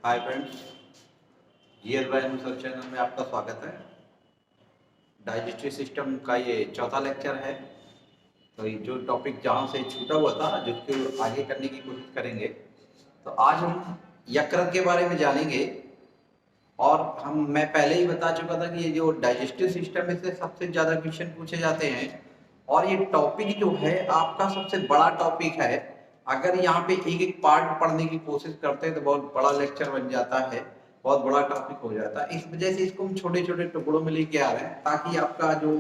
Hi friends, GS bye sir channel में आपका स्वागत है। डाइजेस्टिव सिस्टम का ये चौथा लेक्चर है। तो ये जो टॉपिक जहाँ से छूटा हुआ था जिसको आगे करने की कोशिश करेंगे। तो आज हम यकृत के बारे में जानेंगे। और मैं पहले ही बता चुका था कि ये जो डाइजेस्टिव सिस्टम है इससे सबसे ज़्यादा क्वेश्चन पूछे जाते हैं। और ये टॉपिक जो है आपका सबसे बड़ा टॉपिक है। अगर यहाँ पे एक एक पार्ट पढ़ने की कोशिश करते हैं तो बहुत बड़ा लेक्चर बन जाता है, बहुत बड़ा टॉपिक हो जाता है। इस वजह से इसको हम छोटे छोटे टुकड़ों में लेके आ रहे हैं ताकि आपका जो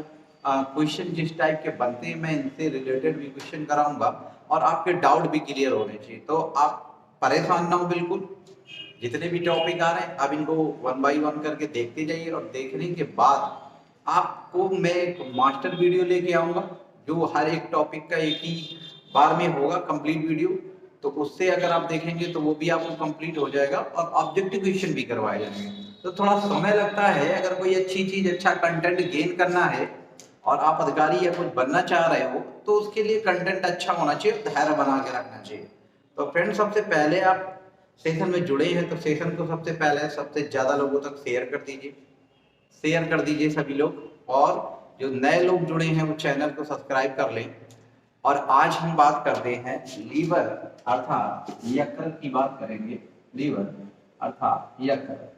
क्वेश्चन जिस टाइप के बनते हैं मैं इनसे रिलेटेड भी क्वेश्चन कराऊंगा और आपके डाउट भी क्लियर होने चाहिए। तो आप परेशान ना हो बिल्कुल। जितने भी टॉपिक आ रहे हैं आप इनको वन बाय वन करके देखते जाइए और देखने के बाद आपको मैं एक मास्टर वीडियो लेके आऊंगा जो हर एक टॉपिक का एक ही बार में होगा कंप्लीट वीडियो। तो उससे अगर आप देखेंगे तो वो भी आपको कंप्लीट हो जाएगा और ऑब्जेक्टिव क्वेश्चन भी करवाए जाएंगे। तो थोड़ा समय लगता है। अगर कोई अच्छी चीज अच्छा कंटेंट गेन करना है और आप अधिकारी या कुछ बनना चाह रहे हो तो उसके लिए कंटेंट अच्छा होना चाहिए, धैर्य बना के रखना चाहिए। तो फ्रेंड्स, सबसे पहले आप सेशन में जुड़े हैं तो सेशन को सबसे पहले सबसे ज्यादा लोगों तक शेयर कर दीजिए, शेयर कर दीजिए सभी लोग। और जो नए लोग जुड़े हैं वो चैनल को सब्सक्राइब कर लें। और आज हम बात करते हैं लीवर अर्थात यकृत की बात करेंगे। लीवर अर्थात यकृत,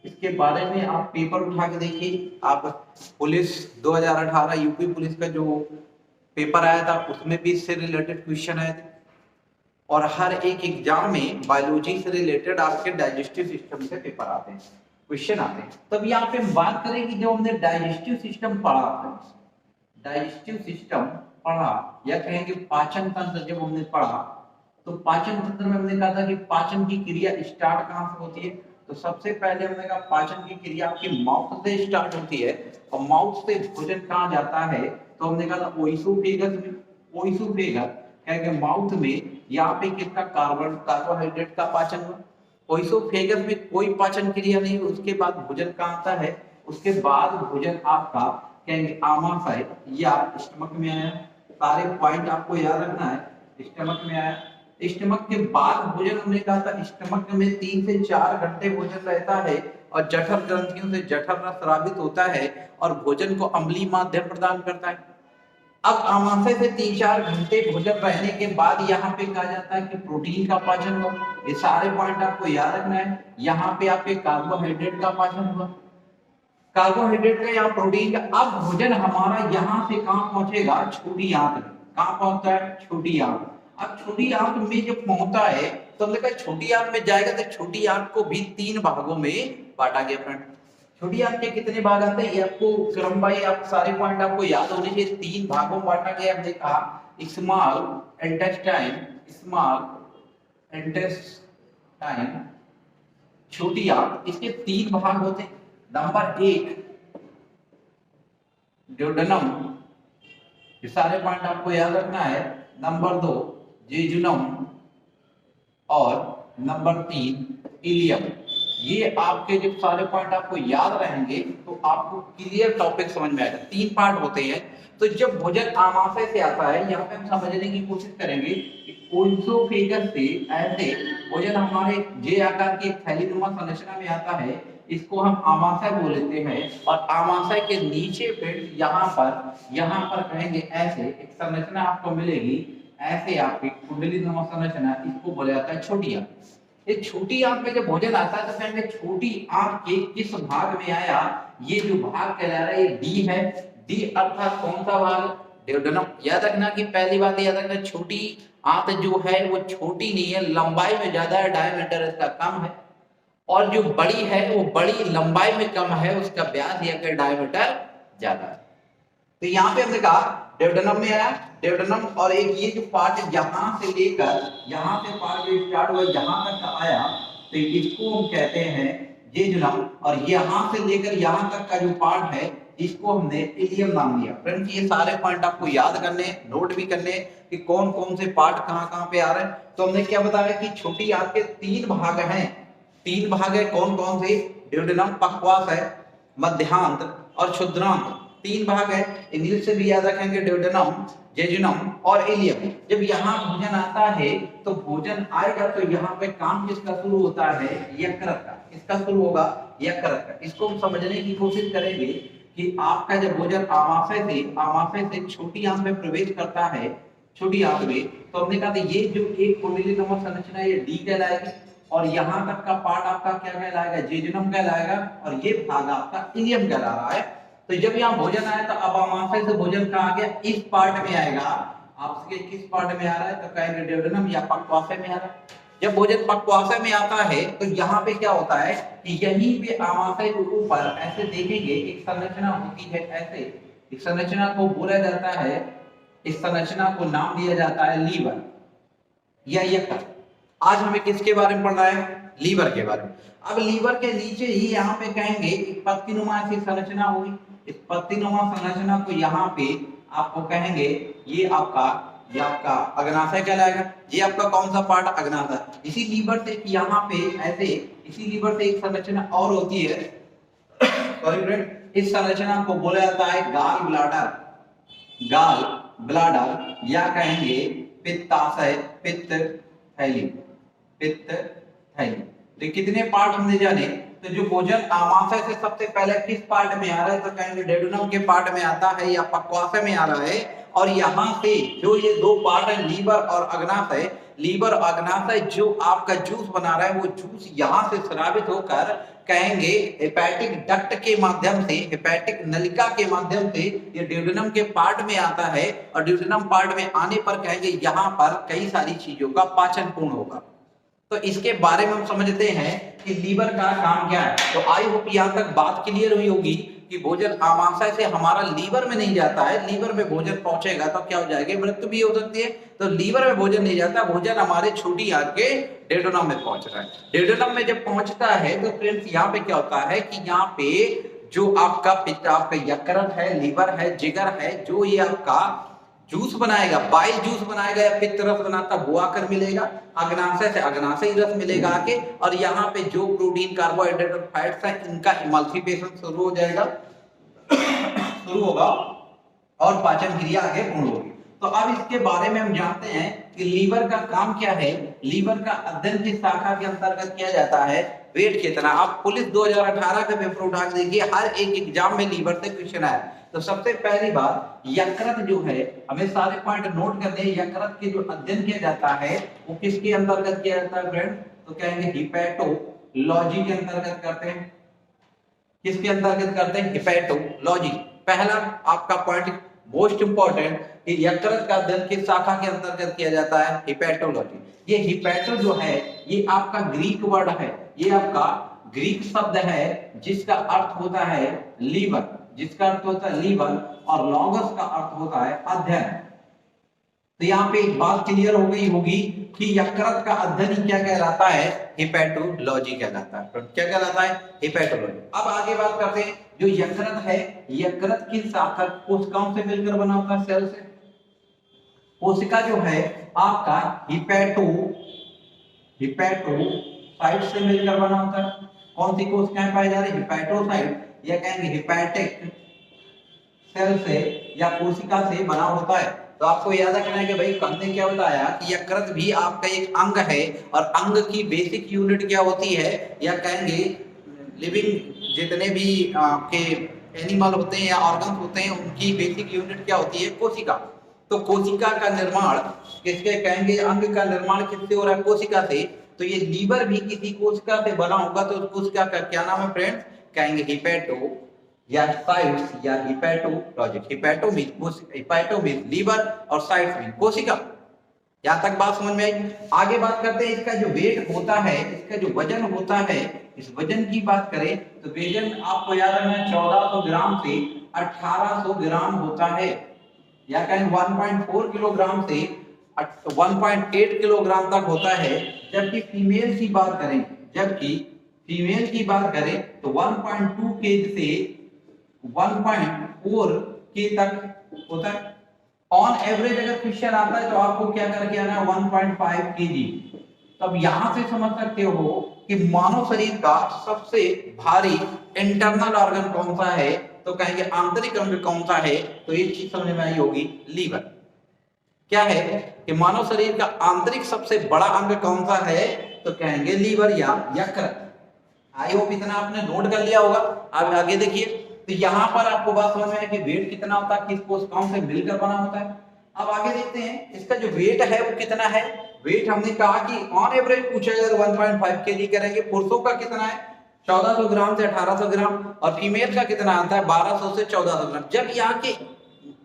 इसके बारे में आप पेपर उठा के देखिए। आप पुलिस 2018 यूपी पुलिस का जो पेपर आया था उसमें भी इससे रिलेटेड क्वेश्चन आए थे। और हर एक एग्जाम में बायोलॉजी से रिलेटेड आपके डाइजेस्टिव सिस्टम से पेपर आते हैं, क्वेश्चन आते हैं। तब यहाँ पे हम बात करें कि जो हमने डाइजेस्टिव सिस्टम पढ़ा था, डाइजेस्टिव सिस्टम पढ़ा या कहेंगे पाचन तंत्र जब हमने पढ़ा तो पाचन तंत्र में हमने कहा था कि पाचन की क्रिया स्टार्ट कहाँ से होती है। तो सबसे पहले हमने कहा पाचन की क्रिया आपकी माउथ से स्टार्ट होती है और माउथ से भोजन कहाँ जाता है। तो हमने कहा था ओइसोफेगस में, ओइसोफेगस कहेंगे माउथ में। यहाँ पे किसका कार्बोहाइड्रेट का पाचन हुआ। ओइसोफेगस में कोई पाचन क्रिया नहीं, उसके बाद भोजन कहाँ आता है। उसके बाद भोजन आपका कहेंगे आमाशय या स्टमक में आया। सारे पॉइंट आपको याद रखना है। स्टमक में आया, स्टमक के बाद भोजन हमने कहा था स्टमक में 3 से 4 घंटे भोजन रहता है और जठर ग्रंथियों से जठर रस स्रावित होता है और भोजन को अम्लीय माध्यम प्रदान करता है। अब आमाशय से 3-4 घंटे भोजन रहने के बाद यहाँ पे कहा जाता है कि प्रोटीन का पाचन हुआ। ये सारे पॉइंट आपको याद रखना है। यहाँ पे आपके कार्बोहाइड्रेट का पाचन हुआ, कार्बोहाइड्रेट का या प्रोटीन का। अब भोजन हमारा यहाँ से कहाँ पहुंचेगा, छोटी आंत में। कहाँ पहुंचता है, छोटी आंत। अब छोटी आंत में जब पहुंचता है तो हमने कहा छोटी आंत में जाएगा तो छोटी आंत को भी 3 भागों में बांटा गया। फ्रेंड, छोटी आंत के कितने भाग आते हैं ये आपको क्रम बाई आप सारे पॉइंट आपको याद होने चाहिए। 3 भागों में बांटा गया। हमने कहा स्मॉल इंटेस्टाइन, स्मॉल इंटेस्टाइन छोटी आंत, इसके 3 भाग होते हैं। नंबर 1 ड्यूडेनम, ये सारे पॉइंट आपको याद रखना है। नंबर 2 जेजुनम और नंबर 3 इलियम। ये आपके जब सारे पॉइंट आपको याद रहेंगे तो आपको क्लियर टॉपिक समझ में आएगा। 3 पार्ट होते हैं। तो जब भोजन आमाशय से आता है, यहाँ पे हम समझने की कोशिश करेंगे कि ओइसोफेगस से ऐसे भोजन हमारे जे आकार की एक थैलीनुमा संरचना में आता है। इसको हम आमाशय बोल लेते हैं और आमाशय के नीचे फिर यहाँ पर कहेंगे ऐसे एक संरचना आपको मिलेगी। ऐसे आपकी कुंडलीनुमा संरचना, इसको बोला जाता है छोटी आंत। ये छोटी आंत में जब भोजन आता है तो कहेंगे छोटी आंत के किस भाग में आया। ये जो भाग कहला रहा है ये डी है। डी अर्थात कौन सा भाग, ड्यूडेनम। याद रखना कि पहली बात याद रखना, छोटी आंत जो है वो छोटी नहीं है, लंबाई में ज्यादा है, डायमीटर इसका कम है। और जो बड़ी है वो बड़ी लंबाई में कम है, उसका व्यास या डायमीटर ज्यादा है। तो यहाँ पे हमने कहा ड्यूडेनम में आया, ड्यूडेनम। और एक ये जो पार्ट यहाँ से लेकर यहाँ से पार्ट जो स्टार्ट हुआ यहाँ तक का आया तो इसको हम कहते हैं जेजुनम। और यहाँ से लेकर यहाँ तक का जो पार्ट है इसको हमने इलियम नाम दिया। फ्रेंड्स, ये सारे पॉइंट आपको याद करने, नोट भी करने कि कौन कौन से पार्ट कहाँ कहाँ पे आ रहे हैं। तो हमने क्या बताया कि छोटी आंत के 3 भाग हैं। 3 भाग है कौन कौन से, ड्यूडेनम पक्वास है, मध्यांत और क्षुद्रांत। तीन भाग है, इंग्लिश से भी याद रखेंगे, ड्यूडेनम, जेजुनम और इलियम। जब यहाँ भोजन आता है तो भोजन आएगा तो यहाँ पे काम किसका शुरू होता है, यकृत का। किसका शुरू होगा, यकृत का। इसको हम समझने की कोशिश करेंगे कि आपका जब भोजन आमाशय से छोटी आंत में प्रवेश करता है, छोटी आंत में, तो हमने कहा था ये जो एक कुंडलीनुमा संरचना ये डी कहलाएगी और यहाँ तक का पार्ट आपका क्या कहलाएगा, जेजुनम कहलाएगा और ये भाग आपका इलियम कहला रहा है। तो जब यहाँ भोजन आया तो अब आमाशय से भोजन कहाँ आ गया, इस पार्ट में आएगा। आपके किस पार्ट में आ रहा है, तो कहेंगे ड्यूडेनम या पक्वाशय में आ रहा है। जब भोजन पक्वाशय में आता है तो यहाँ पे क्या होता है कि यहीं पे आमाशय के ऊपर ऐसे देखेंगे एक संरचना होती है, ऐसे इस संरचना को बोला जाता है, इस संरचना को नाम दिया जाता है लीवर या यकृत। आज हमें किसके बारे में पढ़ना है, लीवर के बारे में। अब लीवर के नीचे ही यहाँ पे कहेंगे एक पत्तीनुमा सी संरचना होगी। इस पत्तीनुमा संरचना को यहाँ पे आपको कहेंगे ये आपका अग्नाशय कहलाएगा। ये आपका कौन सा पार्ट, अग्नाशय। इसी लीवर से यहाँ पे ऐसे, इसी लीवर से एक संरचना और होती है, सॉरी फ्रेंड, इस संरचना को बोला जाता है गाल ब्लाडर, गाल ब्लाडर या कहेंगे पित्ताशय, पित्त थैली, पित्त थैली। तो कितने पार्ट हमने जाने, तो जो भोजन आमाशय से सबसे पहले किस पार्ट में आ रहा है, तो कहेंगे ड्यूडेनम के पार्ट में आता है या पक्वाशय में आ रहा है। और यहाँ से जो ये दो पार्ट है लीवर और अग्नाशय, लीवर और अग्नाशय जो आपका जूस बना रहा है वो जूस यहाँ से स्रावित होकर कहेंगे हेपेटिक डक्ट के माध्यम से, हेपेटिक नलिका के माध्यम से ये ड्यूडेनम के पार्ट में आता है। और ड्यूडेनम पार्ट में आने पर कहेंगे यहाँ पर कई सारी चीजों का पाचन पूर्ण होगा। तो इसके बारे में हम समझते हैं कि लीवर का काम क्या है। तो आई होप यहाँ तक बात क्लियर हुई होगी कि भोजन आमाशय से हमारा लीवर में नहीं जाता है, लीवर में भोजन पहुंचेगा तो क्या हो जाएगा, मृत्यु भी हो सकती है। तो लीवर में भोजन नहीं जाता, भोजन हमारे छोटी आंत के ड्यूडेनम में पहुंच रहा है। ड्यूडेनम में जब पहुंचता है तो फ्रेंड्स यहाँ पे क्या होता है कि यहाँ पे जो आपका पित्त, आपका यकृत है, लीवर है, जिगर है, जो ये आपका जूस बनाएगा, बाइल जूस बनाएगा या पित्त रस बनाता वो आकर मिलेगा, अग्नाशय से अग्नाशयी रस मिलेगा आके। और यहाँ पे जो प्रोटीन, कार्बोहाइड्रेट और फैट्स है इनका इमल्सिफिकेशन शुरू हो जाएगा, शुरू होगा और पाचन क्रिया आगे पूर्ण होगी। तो अब इसके बारे में हम जानते हैं कि लीवर का काम क्या है। लीवर का अध्ययन किस शाखा के अंतर्गत किया जाता है, वेट कितना। आप पुलिस 2018 का पेपर उठा के देखिए, हर एक एग्जाम में लीवर से क्वेश्चन आया। तो सबसे पहली बात, यकृत जो है, हमें सारे पॉइंट नोट करने हैं। यकृत के जो अध्ययन किया जाता है वो किसके अंतर्गत किया जाता है फ्रेंड, तो कहेंगे हिपैटोलॉजी के अंतर्गत करते हैं। किसके अंतर्गत करते हैं, हिपैटोलॉजी। पहला आपका पॉइंट मोस्ट इंपॉर्टेंट कि यकृत का अध्ययन किस शाखा के अंतर्गत किया जाता है, हिपैटोलॉजी। ये हिपैटो जो है ये आपका ग्रीक वर्ड है, ये आपका ग्रीक शब्द है जिसका अर्थ होता है लीवर, जिसका अर्थ होता है लीवर, और लॉगस का अर्थ होता है अध्ययन। तो यहाँ पे एक बात क्लियर हो गई होगी कि यकृत का अध्ययन क्या कहलाता है, हिपैटोलॉजी कहलाता है। क्या कहलाता है, हिपैटोलॉजी। अब आगे बात करते हैं, जो यकृत है, यकृत किस शाखा, कोशिकाओं से मिलकर बना होता है, सेल से। कोशिका जो है आपका हिपैटोसाइट से मिलकर बना होता है। कौन सी कोशिकाएं पाई जा रही, हिपैटोसाइट या कहेंगे हिपैटिक सेल से या कोशिका से बना होता है। तो आपको याद रखना है कि भाई हमने क्या बताया कि यकृत भी आपका एक अंग है और अंग की बेसिक यूनिट क्या होती है, या कहेंगे लिविंग जितने भी आपके एनिमल होते हैं या ऑर्गन्स होते हैं उनकी बेसिक यूनिट क्या होती है, कोशिका। तो कोशिका का निर्माण किसके, कहेंगे अंग का निर्माण किससे हो रहा है, कोशिका से। तो ये लीवर भी किसी कोशिका से बना होगा, तो उस कोशिका का क्या नाम है फ्रेंड्स, कहेंगे हिपैटो या साइट्स या हिपैटोलॉजी। हिपैटो मीन लीवर और साइट्स मीन कोशिका। यहां तक बात समझ में आई। आगे बात करते हैं, इसका जो वेट होता है, इसका जो वजन होता है, इस वजन की बात करें तो वजन आपको याद रखना है 1400 ग्राम से 1800 ग्राम होता है, या कहें 1.4 किलोग्राम से 1.8 किलोग्राम तक होता है। जबकि फीमेल की बात करें, तो 1.2 केजी से 1.4 के तक होता है। ऑन एवरेज अगर क्वेश्चन आता है तो आपको क्या करके आना है, 1.5 केजी। तब यहां से समझ सकते हो कि मानव शरीर का सबसे भारी इंटरनल ऑर्गन कौन सा है, तो कहेंगे आंतरिक अंग कौन सा है, तो एक चीज समझ में आई होगी, लीवर। क्या है कि मानव शरीर का आंतरिक सबसे बड़ा अंग कौन सा है, तो कहेंगे लीवर या यकृत। आई होप इतना आपने नोट कर लिया होगा। अब आगे देखिए, तो यहाँ पर आपको बात समझ में है कि वेट कितना होता है, किस कोशिकाओं से मिलकर बना होता है। अब आगे देखते हैं इसका जो वेट है वो कितना है। वेट हमने कहा कि ऑन एवरेज पूछा जाए 1.5 kg करेंगे। पुरुषों का कितना है 1400 ग्राम से 1800 ग्राम, और फीमेल का कितना आता है 1200 से 1400 ग्राम। जब यहाँ के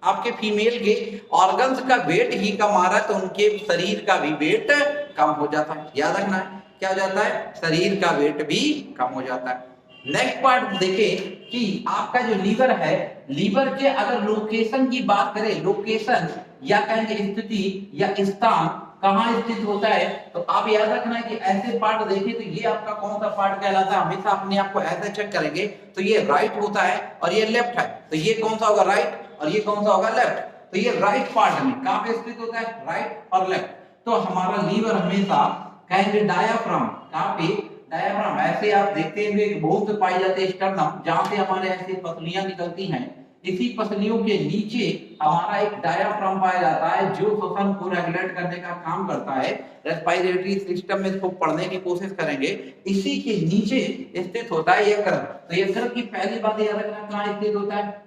आपके फीमेल के ऑर्गन्स का वेट ही कम आ रहा है तो उनके शरीर का भी वेट कम हो जाता है। याद रखना है क्या हो जाता है, शरीर का वेट भी कम हो जाता है। नेक्स्ट पार्ट देखें कि आपका जो लीवर है, लीवर के अगर लोकेशन की बात करें, लोकेशन या कहेंगे स्थिति या स्थान कहाँ स्थित होता है, तो आप याद रखना है कि ऐसे पार्ट देखें तो ये आपका कौन सा पार्ट कहलाता है। हमेशा अपने आप को ऐसे चेक करेंगे तो ये राइट होता है और ये लेफ्ट है, तो ये कौन सा होगा राइट और ये कौन सा होगा लेफ्ट। तो ये राइट पार्ट में कहाँ पे स्थित होता है, राइट और लेफ्ट। तो हमारा लीवर हमेशा कहेंगे डायाफ्राम, कहाँ पे डायाफ्राम। ऐसे आप देखते हैं बहुत से पाई जाते हैं स्टर्नम, जहां से हमारे ऐसी पसलियां निकलती हैं, इसी पसलियों के नीचे हमारा एक डायाफ्राम पाया जाता है जो श्वसन को रेगुलेट करने का काम करता है। रेस्पिरेटरी सिस्टम में इसको पढ़ने की कोशिश करेंगे। इसी के नीचे स्थित होता है यकृत। तो यकृत की पहली बात याद रखना कहाँ स्थित होता है,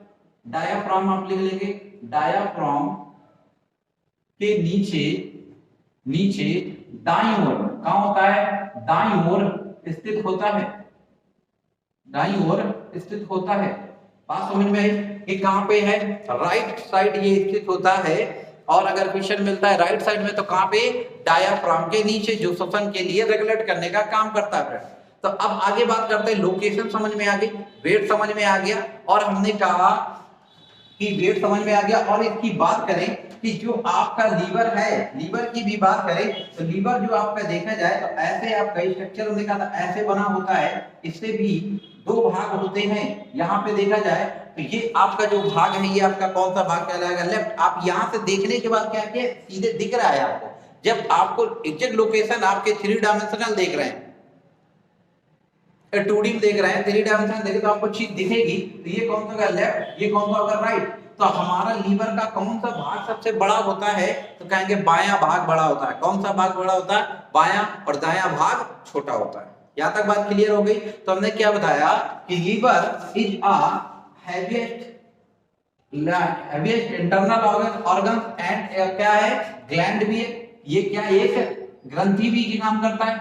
डायाफ्राम आप लिख लेंगे, डायाफ्राम के नीचे नीचे दाईं ओर कहाँ होता है, दाईं ओर स्थित होता है, दाईं ओर स्थित होता है। बात समझ में आई कि कहां पे है, राइट साइड ये स्थित होता है। और अगर क्वेश्चन मिलता है राइट साइड में तो कहां पे, डायाफ्राम के नीचे, जो श्वसन के लिए रेगुलेट करने का काम करता है। तो अब आगे बात करते हैं, लोकेशन समझ में आ गई, वेट समझ में आ गया, और हमने कहा कि वेट समझ में आ गया। और इसकी बात करें कि जो आपका लीवर है, लीवर की भी बात करें तो लीवर जो आपका देखा जाए तो ऐसे आपका स्ट्रक्चर देखा था ऐसे बना होता है। इससे भी दो भाग होते हैं। यहाँ पे देखा जाए तो ये आपका जो भाग है ये आपका कौन सा भाग कहलाएगा, लेफ्ट। आप यहाँ से देखने के बाद क्या है सीधे दिख रहा है आपको, जब आपको एग्जैक्ट लोकेशन आपके 3 डायमेंशनल देख रहे हैं, 2D में देख रहे हैं, 3 डायमेंशन देखे तो आपको चीज दिखेगी। तो ये कौन सा होगा लेफ्ट, ये कौन सा होगा राइट। तो हमारा लीवर का कौन सा भाग सबसे बड़ा होता है, तो कहेंगे बायां भाग बड़ा होता है। कौन सा भाग बड़ा होता है, बायां, और दायां भाग छोटा होता है। यहां तक बात क्लियर हो गई। तो हमने क्या बताया कि liver is a heaviest internal organ and क्या है, ग्लैंड भी है। ये क्या एक ग्रंथि भी काम करता है,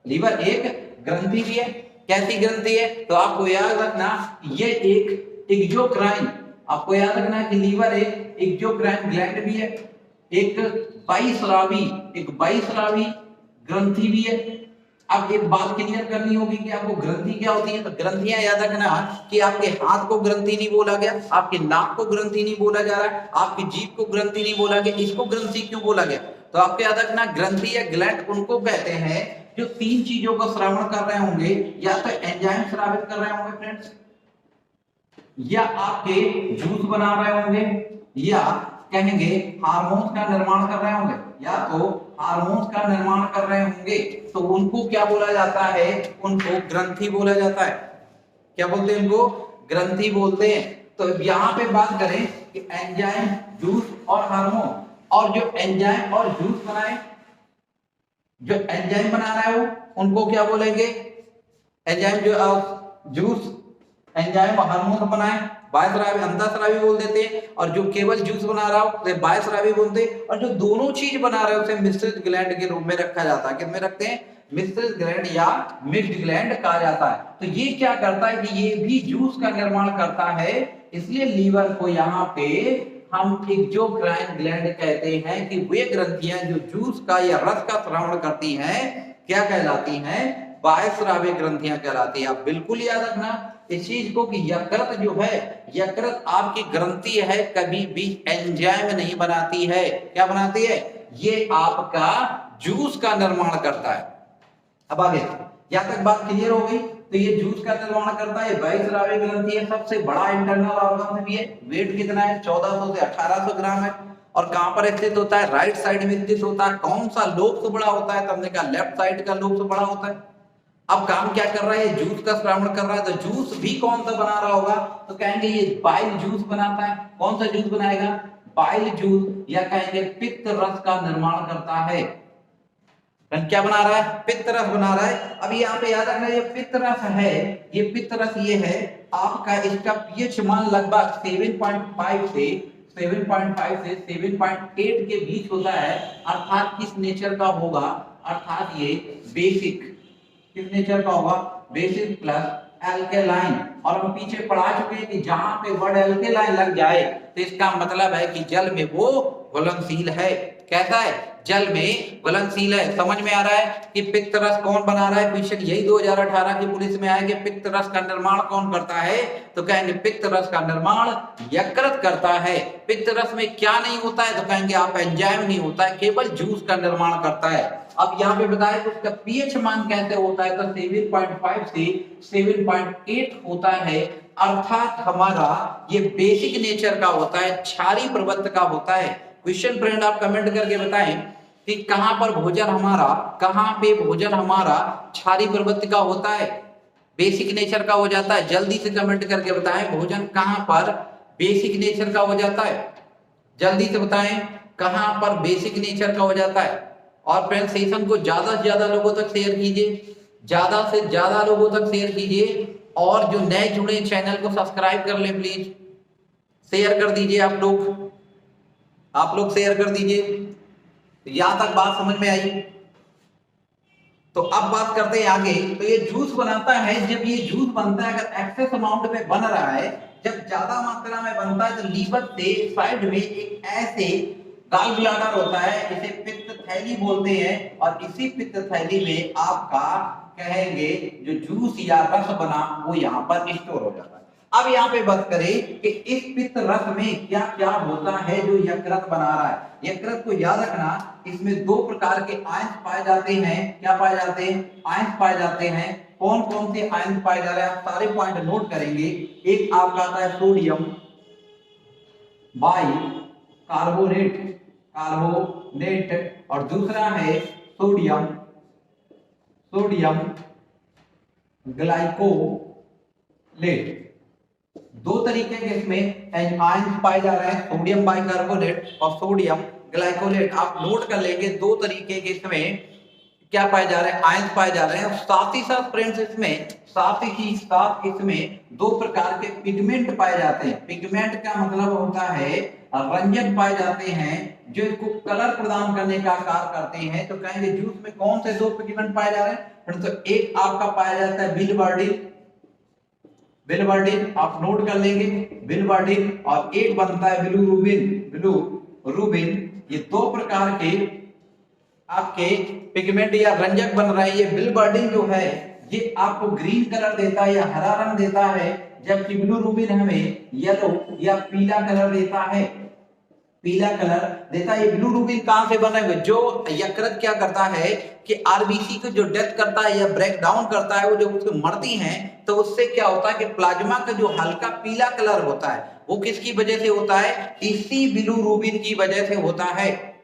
लीवर एक ग्रंथि भी है। कैसी ग्रंथि है, तो आपको याद रखना ये एक एक्सोक्राइन, आपको याद रखना है कि लीवर एक एक्सोक्राइन ग्लैंड भी है, एक बाईस्रावी ग्रंथि भी है। अब एक बात क्लियर करनी होगी कि आपको ग्रंथि क्या होती है। तो ग्रंथियां याद रखना कि आपके हाथ को ग्रंथि नहीं बोला गया, आपके नाक को ग्रंथि नहीं बोला जा रहा है, आपकी जीभ को ग्रंथि नहीं बोला गया, इसको ग्रंथि क्यों बोला गया। तो आपको याद रखना ग्रंथि या ग्लैंड उनको कहते हैं जो 3 चीजों का श्रवण कर रहे होंगे, या तो एंजाइम स्रावित कर रहे होंगे फ्रेंड्स, या आपके जूस बना रहे होंगे, या कहेंगे हार्मोन्स का निर्माण कर रहे होंगे, या तो हार्मोन्स का निर्माण कर रहे होंगे। तो उनको क्या बोला जाता है, उनको ग्रंथि बोला जाता है। क्या बोलते हैं उनको, ग्रंथि बोलते हैं। तो यहाँ पे बात करें कि एंजाइम, जूस और हार्मोन, और जो एंजाइम और जूस बनाए, जो एंजाइम बना रहा है वो उनको क्या बोलेंगे, एंजाइम जो जूस एंजाइम हार्मोन बनाए बायस्रावी, अंतःस्रावी बोल देते हैं। और जो केवल जूस बना रहा हो तो बायस्रावी बोलते हैं। और जो दोनों चीज बना रहे हो उसे मिश्रित ग्लैंड के रूप में रखा जाता है। किसमें रखते हैं, मिश्रित ग्लैंड या मिक्स्ड ग्लैंड कहा जाता है। तो ये क्या करता है कि ये भी जूस का निर्माण करता है, इसलिए लीवर को यहाँ पे हम एक्सोक्राइन ग्लैंड कहते हैं कि वे ग्रंथियां जो जूस का या रस का श्रवण करती हैं क्या कहलाती हैं, बायस्रावी ग्रंथियां कहलाती है। आप बिल्कुल याद रखना इस चीज को कि यकृत जो है, यकृत आपकी ग्रंथि है, कभी भी एंजाइम नहीं बनाती है। क्या बनाती है, ये आपका जूस का निर्माण करता है। अब आगे यहां तक बात क्लियर हो गई। तो ये जूस का निर्माण करता है, बायस्रावी ग्रंथि है, सबसे बड़ा इंटरनल ऑर्गन भी है। वेट कितना है, 1400 से 1800 ग्राम है। और कहां पर स्थित होता है, राइट साइड में स्थित होता है। कौन सा लोब से बड़ा होता है, तो हमने कहा लेफ्ट साइड का लोब से बड़ा होता है। अब काम क्या कर रहा है, जूस का श्रावण कर रहा है, तो जूस भी कौन सा बना रहा होगा, तो कहेंगे ये बाइल जूस बनाता है। कौन सा जूस बनाएगा, बाइल जूस, या कहेंगे पित्त रस का निर्माण करता है। क्या बना रहा है, पित्त रस बना रहा है। अब यहाँ पे याद रखना, ये पित्त रस है, ये पित्त रस ये है आपका, इसका पीएच मान लगभग 7.5 से 7.8 के बीच होता है। अर्थात किस नेचर का होगा, अर्थात ये बेसिक, किस नेचर का होगा, बेसिक प्लस एल्केलाइन। और हम पीछे पढ़ा चुके हैं कि जहां पे वर्ड एल्केलाइन लग जाए तो इसका मतलब है कि जल में वो घुलनशील है। कैसा है, जल में घुलनशील है। समझ में आ रहा है कि पित्त रस कौन बना रहा है, क्वेश्चन यही 2018 की पुलिस में आया कि पित्त रस का निर्माण कौन करता है, तो कहेंगे पित्त रस का निर्माण यकृत करता है। पित्त रस में क्या नहीं होता है, तो कहेंगे आप एंजाइम नहीं होता है, केवल जूस का निर्माण करता है। अब यहाँ पे बताया कि उसका पीएच मान कैसे होता है, तो 7.5 से 7.8 होता है। अर्थात हमारा ये बेसिक नेचर का होता है, क्षारीय प्रवृत्ति का होता है। क्वेश्चन फ्रेंड आप कमेंट करके बताएं कि कहां पर भोजन हमारा, कहां पे भोजन हमारा क्षारीय प्रवृत्ति का होता है, बेसिक नेचर का हो जाता है। जल्दी से कमेंट करके बताएं भोजन कहां पर बेसिक नेचर का हो जाता है, जल्दी से बताएं कहां पर बेसिक नेचर का हो जाता है। और फ्रेंड सेशन को ज्यादा से ज्यादा लोगों तक शेयर कीजिए, ज्यादा से ज्यादा लोगों तक शेयर कीजिए। और जो नए जुड़े चैनल को सब्सक्राइब कर ले प्लीज, शेयर कर दीजिए आप लोग शेयर कर दीजिए। यहां तक बात समझ में आई, तो अब बात करते हैं आगे। तो ये जूस बनाता है, जब ये जूस बनता है, अगर एक्सेस अमाउंट में बन रहा है, जब ज्यादा मात्रा में बनता है, तो लीवर से साइड में एक ऐसे गाल ब्लैडर होता है, इसे पित्त थैली बोलते हैं। और इसी पित्त थैली में आपका कहेंगे जो जूस या रस बना वो यहाँ पर स्टोर हो जाता है। अब यहाँ पे बात करें कि इस पित्त रस में क्या क्या होता है जो यकृत बना रहा है। यकृत को याद रखना, इसमें दो प्रकार के आयंस पाए जाते हैं। क्या पाए जाते हैं, आयंस पाए जाते हैं। कौन कौन से आयंस पाए जा रहे हैं, आप सारे पॉइंट नोट करेंगे। एक आपका आता है सोडियम बाई कार्बोनेट, और दूसरा है सोडियम ग्लाइकोलेट। दो तरीके के इसमें आयंस पाए जा रहे हैं, सोडियम बाइकार्बोनेट और सोडियम ग्लाइकोलेट। आप नोट कर लेंगे, दो तरीके के इसमें क्या पाए जा रहे हैं, आयंस पाए जा रहे हैं। साथ ही साथ फ्रेंड्स इसमें दो प्रकार के पिगमेंट पाए जाते हैं। पिगमेंट का मतलब होता है रंजक पाए जाते हैं जो इसको कलर प्रदान करने का कार्य करते हैं। तो कहेंगे जूस में कौन से दो पिगमेंट पाए जा रहे हैं, तो एक आपका पाया जाता है बिलिवर्डिन, आप नोट कर लेंगे बिलिवर्डिन, और एक बनता है बिलिरुबिन। ये दो प्रकार के आपके पिगमेंट या रंजक बन रहे हैं। ये बिलिवर्डिन जो है ये आपको ग्रीन कलर देता है या हरा रंग देता है, जबकि बिलिरुबिन हमें येलो या पीला कलर देता है, पीला कलर देता है। ये बिलिरुबिन कहां से बना है, जो यकृत क्या करता है कि आरबीसी को जो डेथ करता है या ब्रेक डाउन करता है, वो जो उसको मरती हैं, तो उससे क्या होता है कि प्लाज्मा का जो हल्का पीला कलर होता है वो किसकी वजह से होता है, इसी बिलिरुबिन की वजह से होता है।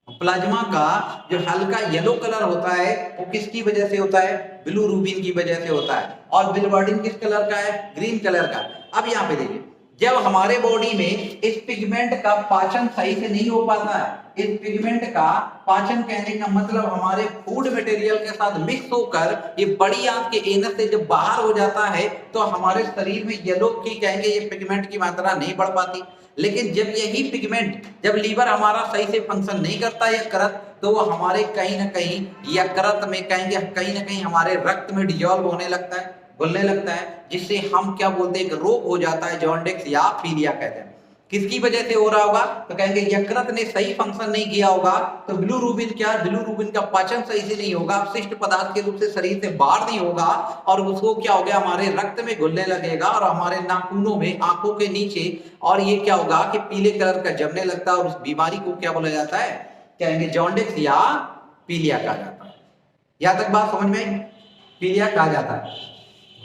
प्लाज्मा का जो हल्का येलो कलर होता है वो किसकी वजह से होता है, बिलिरुबिन की वजह से होता है। और बिलिवर्डिन किस कलर का है, ग्रीन कलर का। अब यहाँ पे देखिए, जब हमारे बॉडी में इस पिगमेंट का पाचन सही से नहीं हो पाता है, इस पिगमेंट का पाचन कहने का मतलब हमारे फूड मटेरियल के साथ मिक्स होकर ये बड़ी आंत के एनस से जब बाहर हो जाता है, तो हमारे शरीर में येलो की कहेंगे ये पिगमेंट की मात्रा नहीं बढ़ पाती। लेकिन जब यही पिगमेंट, जब लीवर हमारा सही से फंक्शन नहीं करता यकृत, तो वो हमारे कहीं ना कहीं यकृत में कहेंगे कहीं ना कहीं हमारे रक्त में डिजॉल्व होने लगता है, घुलने लगता है, जिससे हम क्या बोलते हैं, रोग हो जाता है, जॉन्डिस या पीलिया कहते हैं। किसकी वजह से हो रहा होगा, तो कहेंगे यकृत ने सही फंक्शन नहीं किया होगा। तो बिलिरुबिन क्या, बिलिरुबिन का पाचन सही से नहीं होगा, अपशिष्ट पदार्थ के रूप से शरीर से बाहर नहीं होगा, और उसको क्या हो गया, हमारे रक्त में घुलने लगेगा और हमारे नाखूनों में, आंखों के नीचे, और ये क्या होगा कि पीले कलर का जमने लगता है। और उस बीमारी को क्या बोला जाता है, कहेंगे जॉन्डिस या पीलिया कहा जाता है। यहां तक बात समझ में, पीलिया कहा जाता है।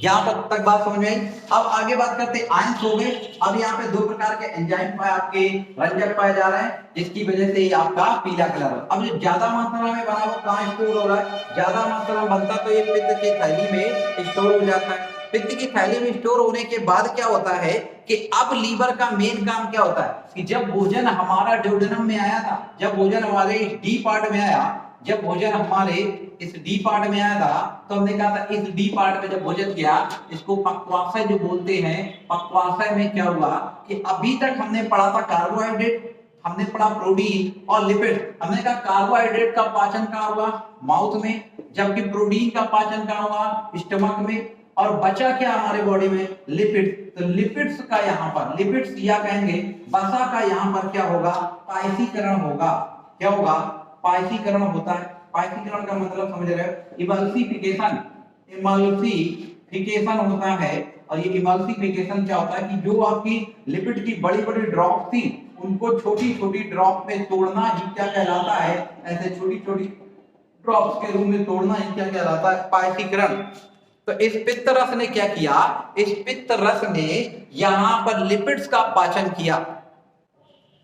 यहाँ तक बात समझ में आई। अब आगे बात करते हैं आयंस हो गए। अब यहाँ पे 2 प्रकार के एंजाइम आपके रंजक पाए जा रहे हैं, जिसकी वजह से आपका पीला कलर। अब जो ज्यादा मात्रा में बना वो कहाँ स्टोर हो रहा है? ज्यादा मात्रा में बनता तो ये पित्त की थैली में स्टोर हो जाता है। पित्त की थैली में स्टोर होने के बाद क्या होता है कि अब लीवर का मेन काम क्या होता है कि जब भोजन हमारा ड्यूडेनम में आया था, जब भोजन हमारे डी पार्ट में आया, जब भोजन हमारे इस डी पार्ट में आया था, तो हमने कहा था इस डी पार्ट में जब भोजन किया, इसको पक्वाशय जो बोलते हैं, पक्वाशय में क्या हुआ कि अभी तक हमने पढ़ा था कार्बोहाइड्रेट, हमने पढ़ा प्रोटीन और लिपिड। हमने कहा कार्बोहाइड्रेट का पाचन कहाँ हुआ? माउथ में, जबकि प्रोटीन का पाचन कहाँ हुआ? स्टमक में। और बचा क्या हमारे बॉडी में? लिपिड। तो लिपिड्स का यहाँ पर, लिपिड्स या कहेंगे वसा का यहाँ पर क्या होगा? पायसीकरण होगा। क्या होगा? पायसीकरण होता है। पायसीकरण का मतलब समझ रहे हो? इमल्सिफिकेशन, इमल्सिफिकेशन होता है। और ये इमल्सिफिकेशन क्या होता है कि जो आपकी लिपिड की बड़ी बड़ी ड्रॉप थी, उनको छोटी छोटी ड्रॉप में तोड़ना ही क्या कहलाता है? ऐसे छोटी छोटी ड्रॉप्स के रूप में तोड़ना ही क्या कहलाता है? पायसीकरण। तो इस पित्त रस ने क्या किया? इस पित्त रस ने यहां पर लिपिड्स का पाचन किया,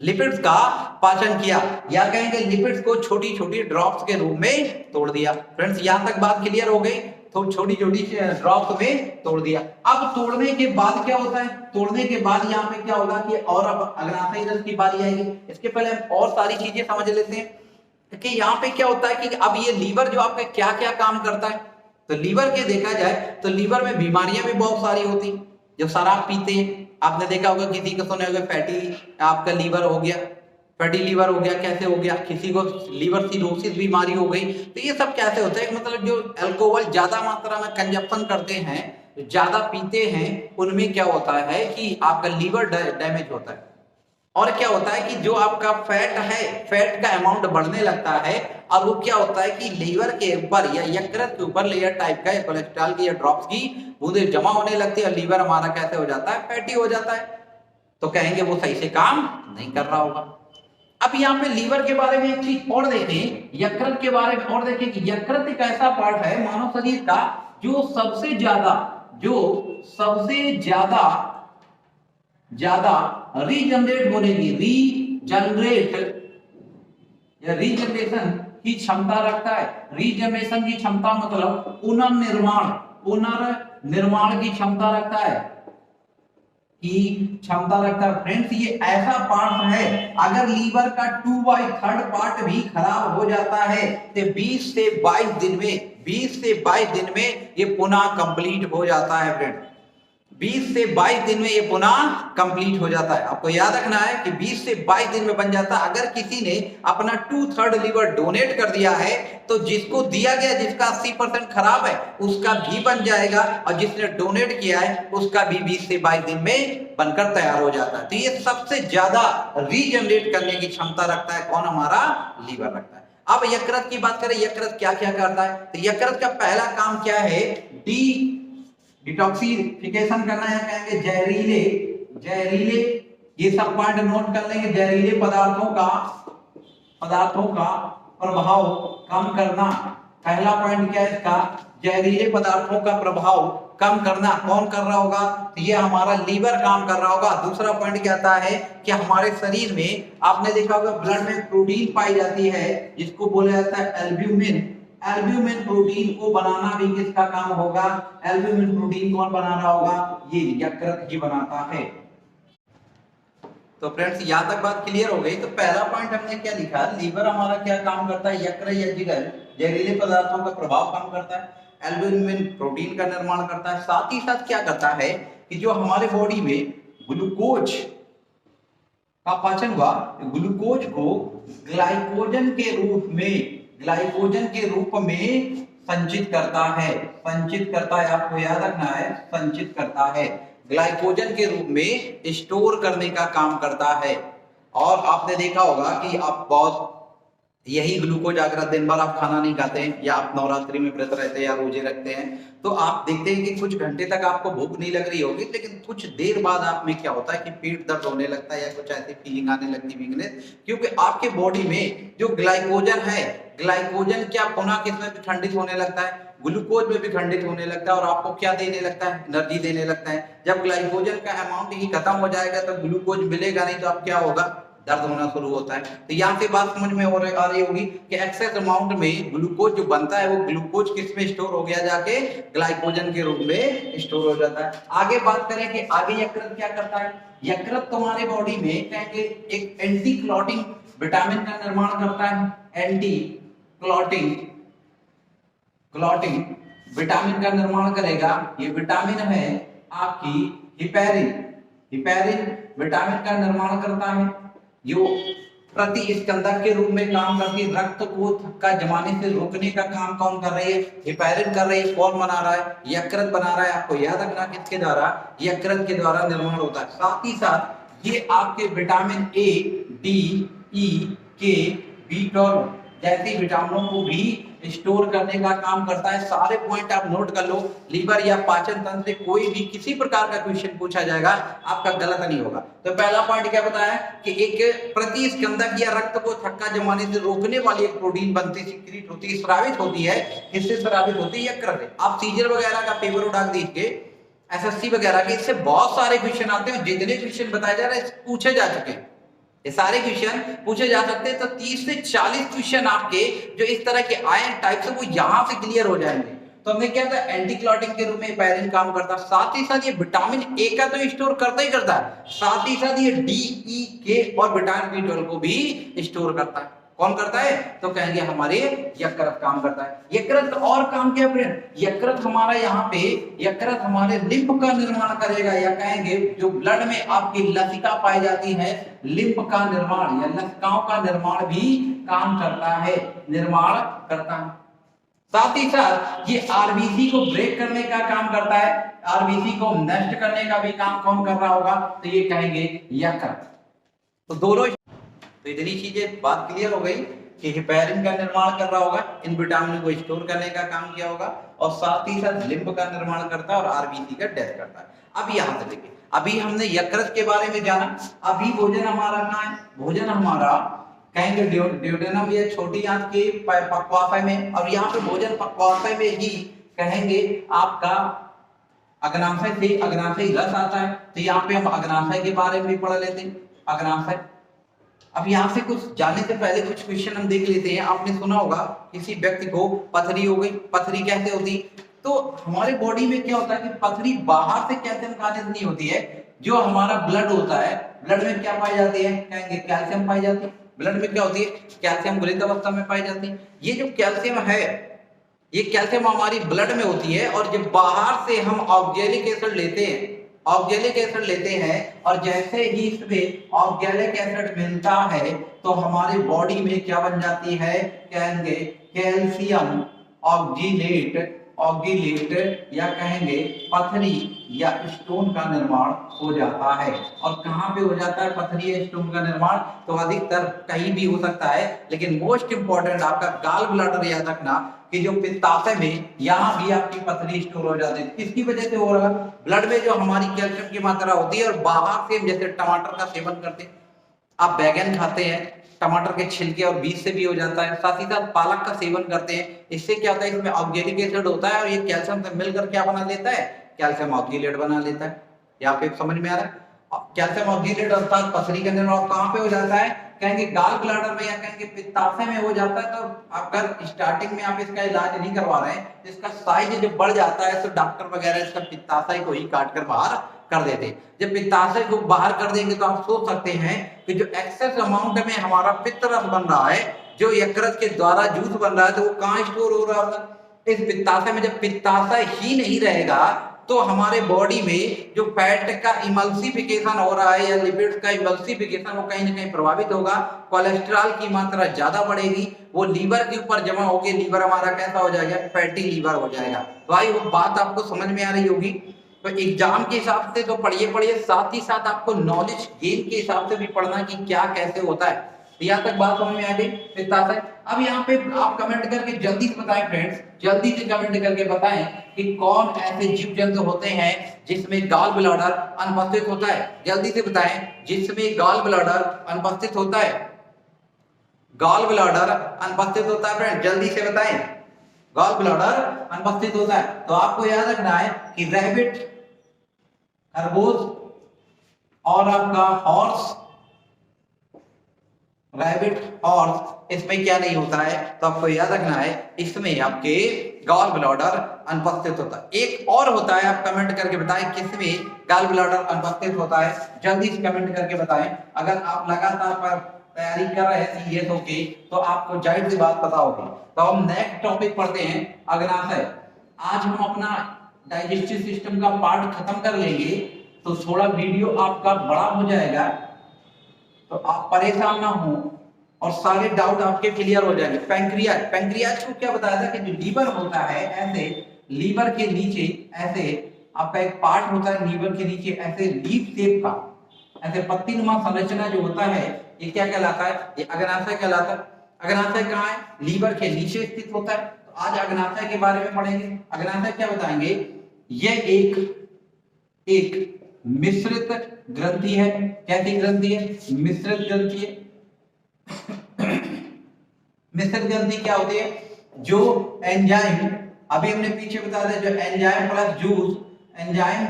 लिपिड्स का पाचन किया, या कहेंगे लिपिड्स को छोटी छोटी ड्रॉप्स के रूप में तोड़ दिया। फ्रेंड्स यहां तक बात क्लियर हो गई? तो छोटी छोटी ड्रॉप्स में तोड़ दिया। अब तोड़ने के बाद क्या होता है? तोड़ने के बाद यहाँ पे क्या होगा कि और अब अग्नाशयी रस की बारी आएगी। इसके पहले हम और सारी चीजें समझ लेते हैं कि यहाँ पे क्या होता है कि अब ये लीवर जो आपका क्या क्या काम करता है। तो लीवर के देखा जाए तो लीवर में बीमारियां भी बहुत सारी होती। जब शराब पीते हैं, आपने देखा होगा, किसी को सुने होगा फैटी आपका लीवर हो गया, फैटी लीवर हो गया। कैसे हो गया? किसी को लीवर सिरोसिस बीमारी हो गई। तो ये सब कैसे होता है? मतलब जो अल्कोहल ज्यादा मात्रा में कंजप्शन करते हैं, ज्यादा पीते हैं, उनमें क्या होता है कि आपका लीवर डैमेज होता है। और क्या होता है कि जो आपका फैट है, फैट का अमाउंट बढ़ने लगता है, और वो क्या होता है कि लीवर के ऊपर या यकृत के ऊपर लेयर टाइप का कोलेस्ट्रॉल की या ड्रॉप्स की बूंदें जमा होने लगती है, और लीवर हमारा कैसे हो जाता है? फैटी हो जाता है। तो कहेंगे वो सही से काम नहीं कर रहा होगा। अब यहाँ पे लीवर के बारे में एक चीज और देखें, यकृत के बारे में और देखें कि यकृत एक ऐसा पार्ट है मानव शरीर का जो सबसे ज्यादा रीजनरेट होने की, रीजनरेशन की क्षमता रखता है। रीजनरेशन की क्षमता मतलब पुनर्निर्माण की क्षमता रखता है, फ्रेंड्स ये ऐसा पार्ट है, अगर लीवर का 2/3 पार्ट भी खराब हो जाता है तो 20 से 22 दिन में ये पुनः कंप्लीट हो जाता है। फ्रेंड्स 20 से 22 दिन में ये पुनः कंप्लीट हो जाता है। आपको याद रखना है कि 20 से 22 दिन में बन जाता है। अगर किसी ने अपना 2/3 लीवर डोनेट कर दिया है तो जिसको दिया गया, जिसका 80% खराब है, उसका भी बन जाएगा, और जिसने डोनेट किया है उसका भी 20 से 22 दिन में बनकर तैयार हो जाता है। तो ये सबसे ज्यादा रीजनरेट करने की क्षमता रखता है। कौन? हमारा लीवर रखता है। अब यकृत की बात करें, यकृत क्या क्या करता है? तो यकृत का पहला काम क्या है? डिटॉक्सिफिकेशन करना है, कहेंगे जहरीले, ये सब पॉइंट नोट कर लेंगे। जहरीले पदार्थों का प्रभाव कम करना, पहला पॉइंट क्या है इसका? जहरीले पदार्थों का प्रभाव कम करना। कौन कर रहा होगा? तो ये हमारा लीवर काम कर रहा होगा। दूसरा पॉइंट क्या आता है कि हमारे शरीर में आपने देखा होगा ब्लड में प्रोटीन पाई जाती है, जिसको बोला जाता है एल्ब्यूमिन। एल्ब्यूमिन प्रोटीन को बनाना भी किसका काम होगा? एल्ब्यूमिन प्रोटीन कौन बना रहा होगा? ये यकृत ही बनाता है। तो फ्रेंड्स यहां तक बात क्लियर हो गई। तो पहला पॉइंट हमने क्या लिखा? लीवर हमारा क्या काम करता है? यकृत या जिगर जहरीले पदार्थों का प्रभाव कम करता है, एल्ब्यूमिन प्रोटीन का निर्माण करता है। साथ ही साथ क्या करता है कि जो हमारे बॉडी में ग्लूकोज का पाचन हुआ, ग्लूकोज को ग्लाइकोजन के रूप में संचित करता है। आपको याद रखना है, संचित करता है, ग्लाइकोजन के रूप में स्टोर करने का काम करता है। और आपने देखा होगा कि आप बहुत यही ग्लूकोज अगर दिन भर आप खाना नहीं खाते हैं या आप नवरात्रि में व्रत रहते हैं या रोजे रखते हैं तो आप देखते हैं कि कुछ घंटे तक आपको भूख नहीं लग रही होगी, लेकिन कुछ देर बाद आप में क्या होता है कि पेट दर्द होने लगता है या कुछ ऐसी फीलिंग आने लगती है वीकनेस, क्योंकि आपके बॉडी में जो ग्लाइकोजन है, ग्लाइकोजन क्या पुनः किसमें विखंडित होने लगता है, ग्लूकोज में विखंडित होने लगता है और आपको क्या देने लगता है, एनर्जी देने लगता है। जब ग्लाइकोजन का अमाउंट ही खत्म हो जाएगा तो ग्लूकोज मिलेगा नहीं, तो अब क्या होगा, दर्द होना शुरू होता है। तो यहाँ से बात समझ में आ रही होगी कि एक्सेस अमाउंट में ग्लूकोज जो बनता है वो ग्लूकोज किस में स्टोर हो गया, जाके ग्लाइकोजन के रूप में स्टोर हो जाता है। आगे बात करें कि आगे यकृत क्या करता है। यकृत तुम्हारे बॉडी में कहेंगे एक एंटी क्लॉटिंग विटामिन का निर्माण करता है, एंटी क्लॉटिंग विटामिन का निर्माण करेगा। ये विटामिन है आपकी हिपैरिन विटामिन का निर्माण करता है, जो प्रतिस्कंदक के रूप में काम करती है। रक्त को थक्का जमाने से रोकने का काम कौन कर रही है, हिपैरिन कर रही है। कौन बना रहा है, यकृत बना रहा है। आपको याद रखना किसके द्वारा, यकृत के द्वारा निर्माण होता है। साथ ही साथ ये आपके विटामिन ए, डी, ई, के, बी12 जैसी विटामिनों को भी स्टोर करने का काम करता है। सारे पॉइंट आप नोट कर लो। लीवर या पाचन तंत्र से कोई भी किसी प्रकार का क्वेश्चन पूछा जाएगा, आपका गलत नहीं होगा। तो पहला पॉइंट क्या बताया कि एक प्रतिस्कंदक या रक्त को थक्का जमाने से रोकने वाली एक प्रोटीन बनती, सिक्रीट होती है, स्रावित होती है। किससे स्रावित होती है, यकृत। आप सीजर वगैरह का पेपर उठा दीजिए, एसएससी वगैरह के, इससे बहुत सारे क्वेश्चन आते हैं। जितने क्वेश्चन बताए जा रहे हैं पूछे जा चुके हैं, ये सारे क्वेश्चन पूछे जा सकते हैं। तो 30 से 40 क्वेश्चन आपके जो इस तरह के आयन टाइप से वो यहां से क्लियर हो जाएंगे। तो हमने क्या था, एंटी क्लॉटिंग के रूप में हिपैरिन काम करता है। साथ ही साथ ये विटामिन ए का तो स्टोर करता ही करता है, साथ ही साथ ये डी, ई, के और विटामिन बी12 को भी स्टोर करता है। कौन करता है, तो कहेंगे हमारे यकृत काम करता है। यकृत और काम क्या फ्रेंड, यकृत हमारा यहाँ पे यकृत हमारे लिम्फ का निर्माण करेगा, या कहेंगे जो ब्लड में आपकी लसिका पाई जाती है, लिम्फ का निर्माण या लसिकाओं का निर्माण भी काम करता है, निर्माण करता है। साथ ही साथ ये आरबीसी को ब्रेक करने का काम करता है, आरबीसी को नष्ट करने का भी काम कौन कर रहा होगा, तो ये कहेंगे यकृत। तो दोनों, तो इतनी चीजें बात क्लियर हो गई कि हिपैरिन का निर्माण कर रहा होगा, इन विटामिन को स्टोर करने का काम किया होगा, और साथ ही साथ लिम्फ का निर्माण करता है और आरबीसी का डेथ करता है। अब यहां से देखिए, अभी हमने यकृत के बारे में जाना। अभी भोजन हमारा कहाँ है, भोजन हमारा कहेंगे ड्यूडेनम या छोटी आंत के पक्वाशय में, और यहाँ पे भोजन पक्वाशय में ही कहेंगे आपका अग्नाशय से, अग्नाशय रस आता है। तो यहाँ पे हम अग्नाशय के बारे में भी पढ़ लेते हैं, अग्नाशय। अब यहाँ से कुछ जाने से पहले कुछ क्वेश्चन हम देख लेते हैं। आपने सुना होगा किसी व्यक्ति को पथरी हो गई, पथरी कैसे होती, तो हमारे बॉडी में क्या होता है कि पथरी बाहर से कैल्शियम खाने से नहीं होती है। जो हमारा ब्लड होता है, ब्लड में क्या पाई जाती है, कहेंगे कैल्शियम पाई जाती है। ब्लड में क्या होती है, कैल्शियम घुलित अवस्था में पाई जाती है। ये जो कैल्शियम है, ये कैल्शियम हमारी ब्लड में होती है, और जब बाहर से हम ऑक्जेलिक एसिड लेते हैं, ऑक्जेलिक एसिड लेते हैं, और जैसे ही इसमें ऑक्जेलिक एसिड मिलता है तो हमारे बॉडी में क्या बन जाती है, कहेंगे कैल्शियम ऑक्जिलेट, या कहेंगे पथरी या स्टोन का निर्माण हो जाता है। और कहां पे हो जाता है पथरी या स्टोन का निर्माण, तो अधिकतर कहीं भी हो सकता है, लेकिन मोस्ट इंपॉर्टेंट आपका गाल ब्लैडर याद रखना कि जो पित्ताशय में, यहाँ भी आपकी पथरी स्टोर हो जाती है। किसकी वजह से हो रहा है, ब्लड में जो हमारी कैल्शियम की मात्रा होती है, और बाहर से जैसे टमाटर का सेवन करते हैं, आप बैगन खाते हैं, टमाटर के छिलके और बीज से भी हो जाता है। साथ ही साथ पालक का सेवन करते हैं, इससे क्या होता है, इसमें ऑक्जेलिक एसिड होता है, और ये कैल्शियम से मिलकर क्या बना लेता है, कैल्शियम ऑक्जिलेट बना लेता है। यहाँ पे समझ में आ रहा है, कैल्शियम ऑक्जिलेट अर्थात पथरी का निर्माण कहाँ पे हो जाता है, कहेंगे गाल ब्लैडर में, या कहेंगे पित्ताशय में हो जाता है। तो अगर स्टार्टिंग में आप इसका इलाज नहीं करवा रहे हैं, इसका साइज जब बढ़ जाता है तो डॉक्टर वगैरह इसका पित्ताशय को ही काट कर बाहर कर देते हैं। जब पित्ताशय को बाहर कर देंगे तो आप सोच सकते हैं कि जो एक्सेस अमाउंट में हमारा पित्त रस बन रहा है, जो यकृत के द्वारा जूस बन रहा है, तो वो कहाँ स्टोर हो रहा है, इस पित्ताशय में। जब पित्ताशय ही नहीं रहेगा तो हमारे बॉडी में जो फैट का इमल्सिफिकेशन हो रहा है, या लिपिड्स का इमल्सिफिकेशन, वो कहीं ना कहीं प्रभावित होगा। कोलेस्ट्रॉल की मात्रा ज्यादा बढ़ेगी, वो लीवर के ऊपर जमा होकर लीवर हमारा कैसा हो जाएगा, फैटी लीवर हो जाएगा। तो भाई वो बात आपको समझ में आ रही होगी। तो एग्जाम के हिसाब से तो पढ़िए, साथ ही साथ आपको नॉलेज गेन के हिसाब से भी पढ़ना कि क्या कैसे होता है। तो यहाँ तक बात समझ में आ गई विस्तार से। अब यहाँ पे आप कमेंट करके जल्दी से बताएं फ्रेंड्स, जल्दी से कमेंट करके बताएं कि कौन ऐसे जीव जंतु होते हैं जिसमें गॉल ब्लैडर अनुपस्थित होता है। जल्दी से बताएं जिसमें गॉल ब्लैडर अनुपस्थित होता है, गॉल ब्लैडर अनुपस्थित होता है फ्रेंड, जल्दी से बताएं गॉल ब्लैडर अनुपस्थित होता है। तो आपको याद रखना है कि रैबिट, खरगोश और आपका हॉर्स, रैबिट हॉर्स, इसमें क्या नहीं होता है, तो आपको याद रखना है इसमें आपके गॉल ब्लैडर अनुपस्थित होता है। एक और होता है, आप कमेंट करके बताएं किसमें गॉल ब्लैडर अनुपस्थित होता है, जल्दी से कमेंट करके बताएं। अगर आप लगातार पर तैयारी कर रहे हैं सीएसओ की तो आपको जाहिर सी बात पता होगी। तो हम नेक्स्ट टॉपिक पढ़ते हैं अग्नाशय। आज हम अपना डाइजेस्टिव सिस्टम का पार्ट खत्म कर लेंगे, तो थोड़ा वीडियो आपका बड़ा हो जाएगा, तो आप परेशान ना हो और सारे डाउट आपके क्लियर हो जाएंगे। पैंक्रियाज, पैंक्रियाज को क्या बताया था कि जो लीवर होता है, ऐसे लीवर के नीचे ऐसे आपका एक पार्ट होता है, लीवर के नीचे ऐसे लीफ शेप का, ऐसे पत्तीनुमा संरचना जो होता है, ये क्या कहलाता है, ये अग्नाशय कहलाता है। अग्नाशय कहाँ है, लीवर के नीचे स्थित होता है। तो आज अग्नाशय के बारे में पढ़ेंगे। अग्नाशय क्या बताएंगे, ये एक मिश्रित ग्रंथि है। कैसी ग्रंथि है, मिश्रित ग्रंथि है। मिश्रित ग्रंथि क्या होती है, जो एंजाइम, अभी हमने पीछे बता दिया, जो एंजाइम प्लस जूस, एंजाइम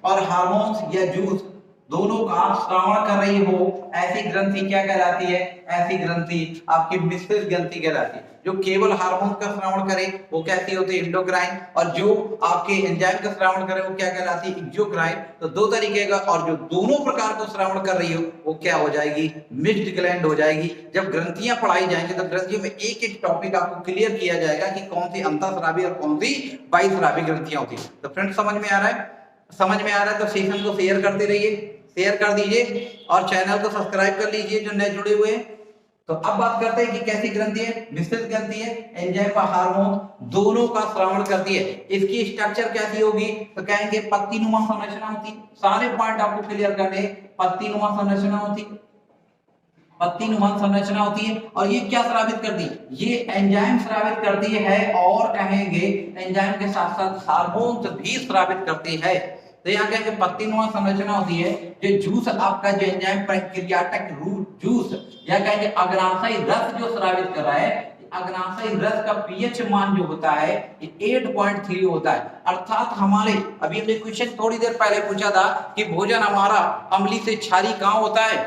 और हार्मोन्स या जूस दोनों का श्रावण कर रही हो, ऐसी ग्रंथि क्या कहलाती है, ऐसी ग्रंथि आपकी मिश्रित ग्रंथि कहलाती है। जो केवल हार्मोन का श्रावण करे वो कैसी होती है, एंडोक्राइन, और जो आपके एंजाइम का श्रावण करे वो क्या कहलाती है, एक्सोक्राइन। तो दो तरीके का, और जो दोनों प्रकार को श्रावण कर रही हो वो क्या हो जाएगी, मिक्स्ड ग्लैंड हो जाएगी। जब ग्रंथियां पढ़ाई जाएंगी तो ग्रंथियों में एक एक टॉपिक आपको क्लियर किया जाएगा कि कौन सी अंतःस्रावी और कौन सी बाह्यस्रावी ग्रंथियां होती है। तो फ्रेंड्स समझ में आ रहा है, समझ में आ रहा है तो सेशन को शेयर करते रहिए, शेयर कर दीजिए और चैनल को सब्सक्राइब कर लीजिए जो नए जुड़े हुए हैं। तो अब बात करते हैं कि कैसी ग्रंथि है, मिश्रित ग्रंथि है, एंजाइम और हार्मोन दोनों का श्रावण करती है। इसकी स्ट्रक्चर कैसी होगी, तो कहेंगे पत्तीनुमा संरचना होती। सारे पॉइंट आपको क्लियर करने, पत्तीनुमा संरचना होती, पत्तीनुमा संरचना होती है। और ये क्या स्रावित करती है, ये एंजाइम स्रावित करती है, और कहेंगे एंजाइम के साथ साथ हार्मोन भी स्रावित करती है। तो यहाँ कहेंगे पत्तीनुमा संरचना होती है। जो जूस आपका, जो एंजाइम पैंक्रियाटिक रूट जूस, या कहेंगे अग्नाशयी रस जो स्रावित कर रहा है, अग्नाशयी रस का पीएच मान जो होता है ये 8.3 होता है। अर्थात हमारे, अभी हमने क्वेश्चन थोड़ी देर पहले पूछा था कि भोजन हमारा अम्ली से क्षारी कहाँ होता है,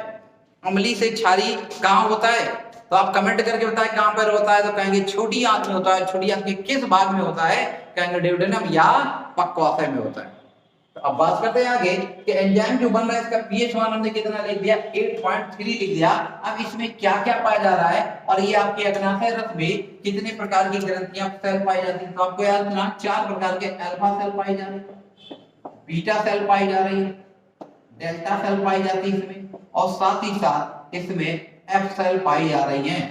अम्ली से क्षारी कहाँ होता है, तो आप कमेंट करके बताएं कहां पर होता है। तो कहेंगे छोटी आंत में होता है। छोटी आंत के किस भाग में होता है, कहेंगे ड्यूडेनम या पक्वाशय में होता है। तो अब बात करते हैं आगे कि एंजाइम जो बन रहा है इसका पीएच मान हमने कितना लिख दिया, 8.3 लिख दिया। अब इसमें क्या क्या पाया जा रहा है, और ये आपके अग्नाशय रस में कितने प्रकार की ग्रंथियां सेल पाई जाती है, तो आपको याद रखना 4 प्रकार के अल्फा सेल पाई जा रही है, बीटा सेल पाई जा रही है, डेल्टा सेल पाई जाती है इसमें, और साथ ही साथ इसमें एफ सेल पाई जा रही है,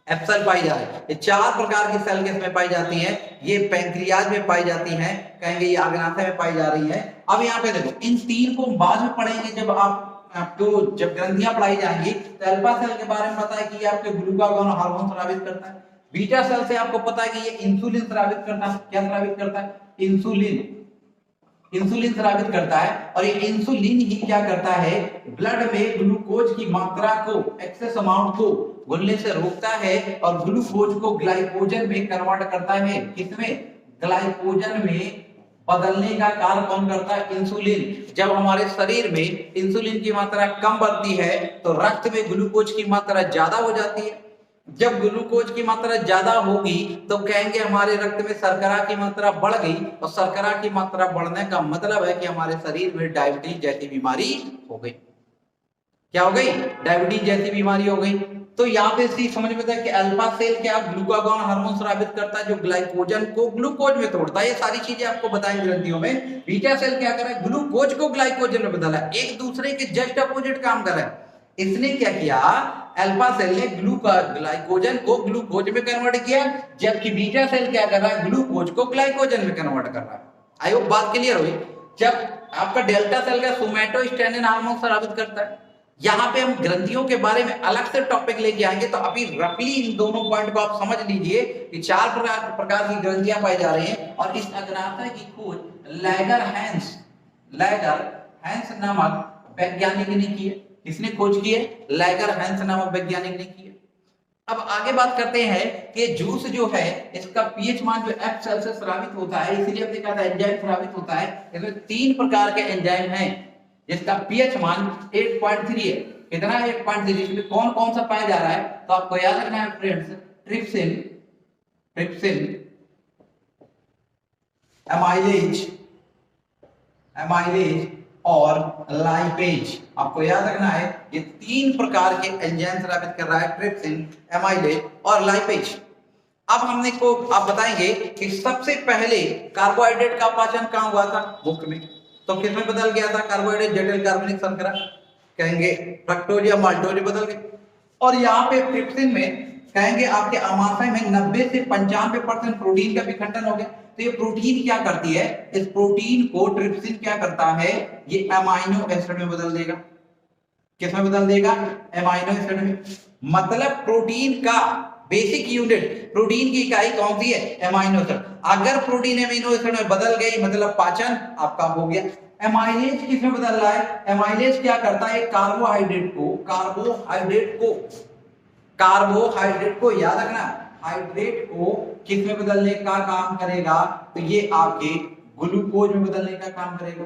एफ सेल पाई जा रही है। ये 4 प्रकार की सेल किसमें पाई जाती हैं, ये पैंक्रियाज में पाई जाती हैं, कहेंगे ये अग्नाशय में पाई जा रही है। अब यहाँ पे देखो, इन 3 को बाद में पढ़ेंगे जब आपको जब ग्रंथियां पढ़ाई जाएंगी। तो अल्फा सेल के बारे में पता है कि ये आपके ग्लूकागॉन हार्मोन स्रावित करता है। बीटा सेल से आपको पता है कि ये इंसुलिन स्रावित करता है। क्या स्रावित करता है, इंसुलिन, इंसुलिन स्रावित करता है। और ये इंसुलिन ही क्या करता है, ब्लड में ग्लूकोज की मात्रा को, एक्सेस अमाउंट को घुलने से रोकता है, और ग्लूकोज को ग्लाइकोजन में कन्वर्ट करता है। किसमें, ग्लाइकोजन में बदलने का कार्य कौन करता है, इंसुलिन। जब हमारे शरीर में इंसुलिन की मात्रा कम बढ़ती है तो रक्त में ग्लूकोज की मात्रा ज्यादा हो जाती है। जब ग्लूकोज की मात्रा ज्यादा होगी तो कहेंगे हमारे रक्त में शर्करा की मात्रा बढ़ गई, और शर्करा की मात्रा बढ़ने का मतलब है कि हमारे शरीर में डायबिटीज जैसी बीमारी हो गई। क्या हो गई, डायबिटीज जैसी बीमारी हो गई। तो यहाँ पे समझ में आता है कि अल्फा सेल क्या ग्लूकागॉन हार्मोन स्रावित करता है जो ग्लाइकोजन को ग्लूकोज में तोड़ता है। ये सारी चीजें आपको बताएंगे ग्रंथियों में। बीटा सेल क्या कर रहा है, ग्लूकोज को ग्लाइकोजन में बदला है, एक दूसरे के जस्ट अपोजिट काम कर रहा है। इसने क्या किया, अल्फा सेल ने ग्लाइकोजन को ग्लूकोज में कन्वर्ट किया, जबकि बीटा सेल क्या कर रहा है, ग्लूकोज को ग्लाइकोजन में कन्वर्ट कर रहा है। आई होप बात क्लियर हुई। जब आपका डेल्टा सेल का सोमैटोस्टेनिन हार्मोन स्रावित करता है, यहाँ पे हम ग्रंथियों के बारे में अलग से टॉपिक लेके आएंगे, तो अभी रफली इन दोनों पॉइंट को आप समझ लीजिए कि 4 प्रकार की ग्रंथियां पाई जा रही हैं। और इस अग्नाशय की खोज लैगर हैंस नामक वैज्ञानिक ने की है। किसने खोज की है? लैगर हैंस नामक वैज्ञानिक ने की है। अब आगे बात करते हैं कि जूस जो है इसका पीएच मान जो F सेल्सियस स्रावित होता है, इसीलिए हमने कहा था एंजाइम स्रावित होता है। इसमें 3 प्रकार के एंजाइम हैं जिसका पीएच मान 8.3 है। कितना? 8.3। इसमें कौन कौन सा पाया जा रहा है? तो आपको याद रखना है फ्रेंड्स, ट्रिप्सिन, एमाइलेज और लाइपेज। आपको याद रखना है ये 3 प्रकार के एंजाइम स्रावित कर रहा है, ट्रिप्सिन, एमाइलेज और लाइपेज। अब हमने को आप बताएंगे कि सबसे पहले कार्बोहाइड्रेट का पाचन कहां हुआ था? मुख में। तो किसमें बदल गया था कार्बोहाइड्रेट? जटिल कार्बनिक शर्करा, कहेंगे फ्रक्टोज या माल्टोज बदल गए। और यहाँ पे ट्रिप्सिन में कहेंगे आपके आमाशय में 90 से 95% प्रोटीन का विखंडन हो गया। तो ये प्रोटीन क्या करती है? इस प्रोटीन को ट्रिप्सिन क्या करता है? ये अमाइनो एसिड में बदल देगा। किसमें बदल देगा? अमाइनो एसिड में। मतलब प्रोटीन का बेसिक यूनिट, प्रोटीन की इकाई कौन सी है? Amino acid. अगर प्रोटीन अमीनो एसिड में बदल गई मतलब पाचन आपका हो गया। एमाइलेज किसमें बदल रहा है? एमाइलेज क्या करता है? कार्बोहाइड्रेट को याद रखना, हाइड्रेट को किसमें बदलने का काम करेगा? तो ये आपके ग्लूकोज में बदलने का काम करेगा।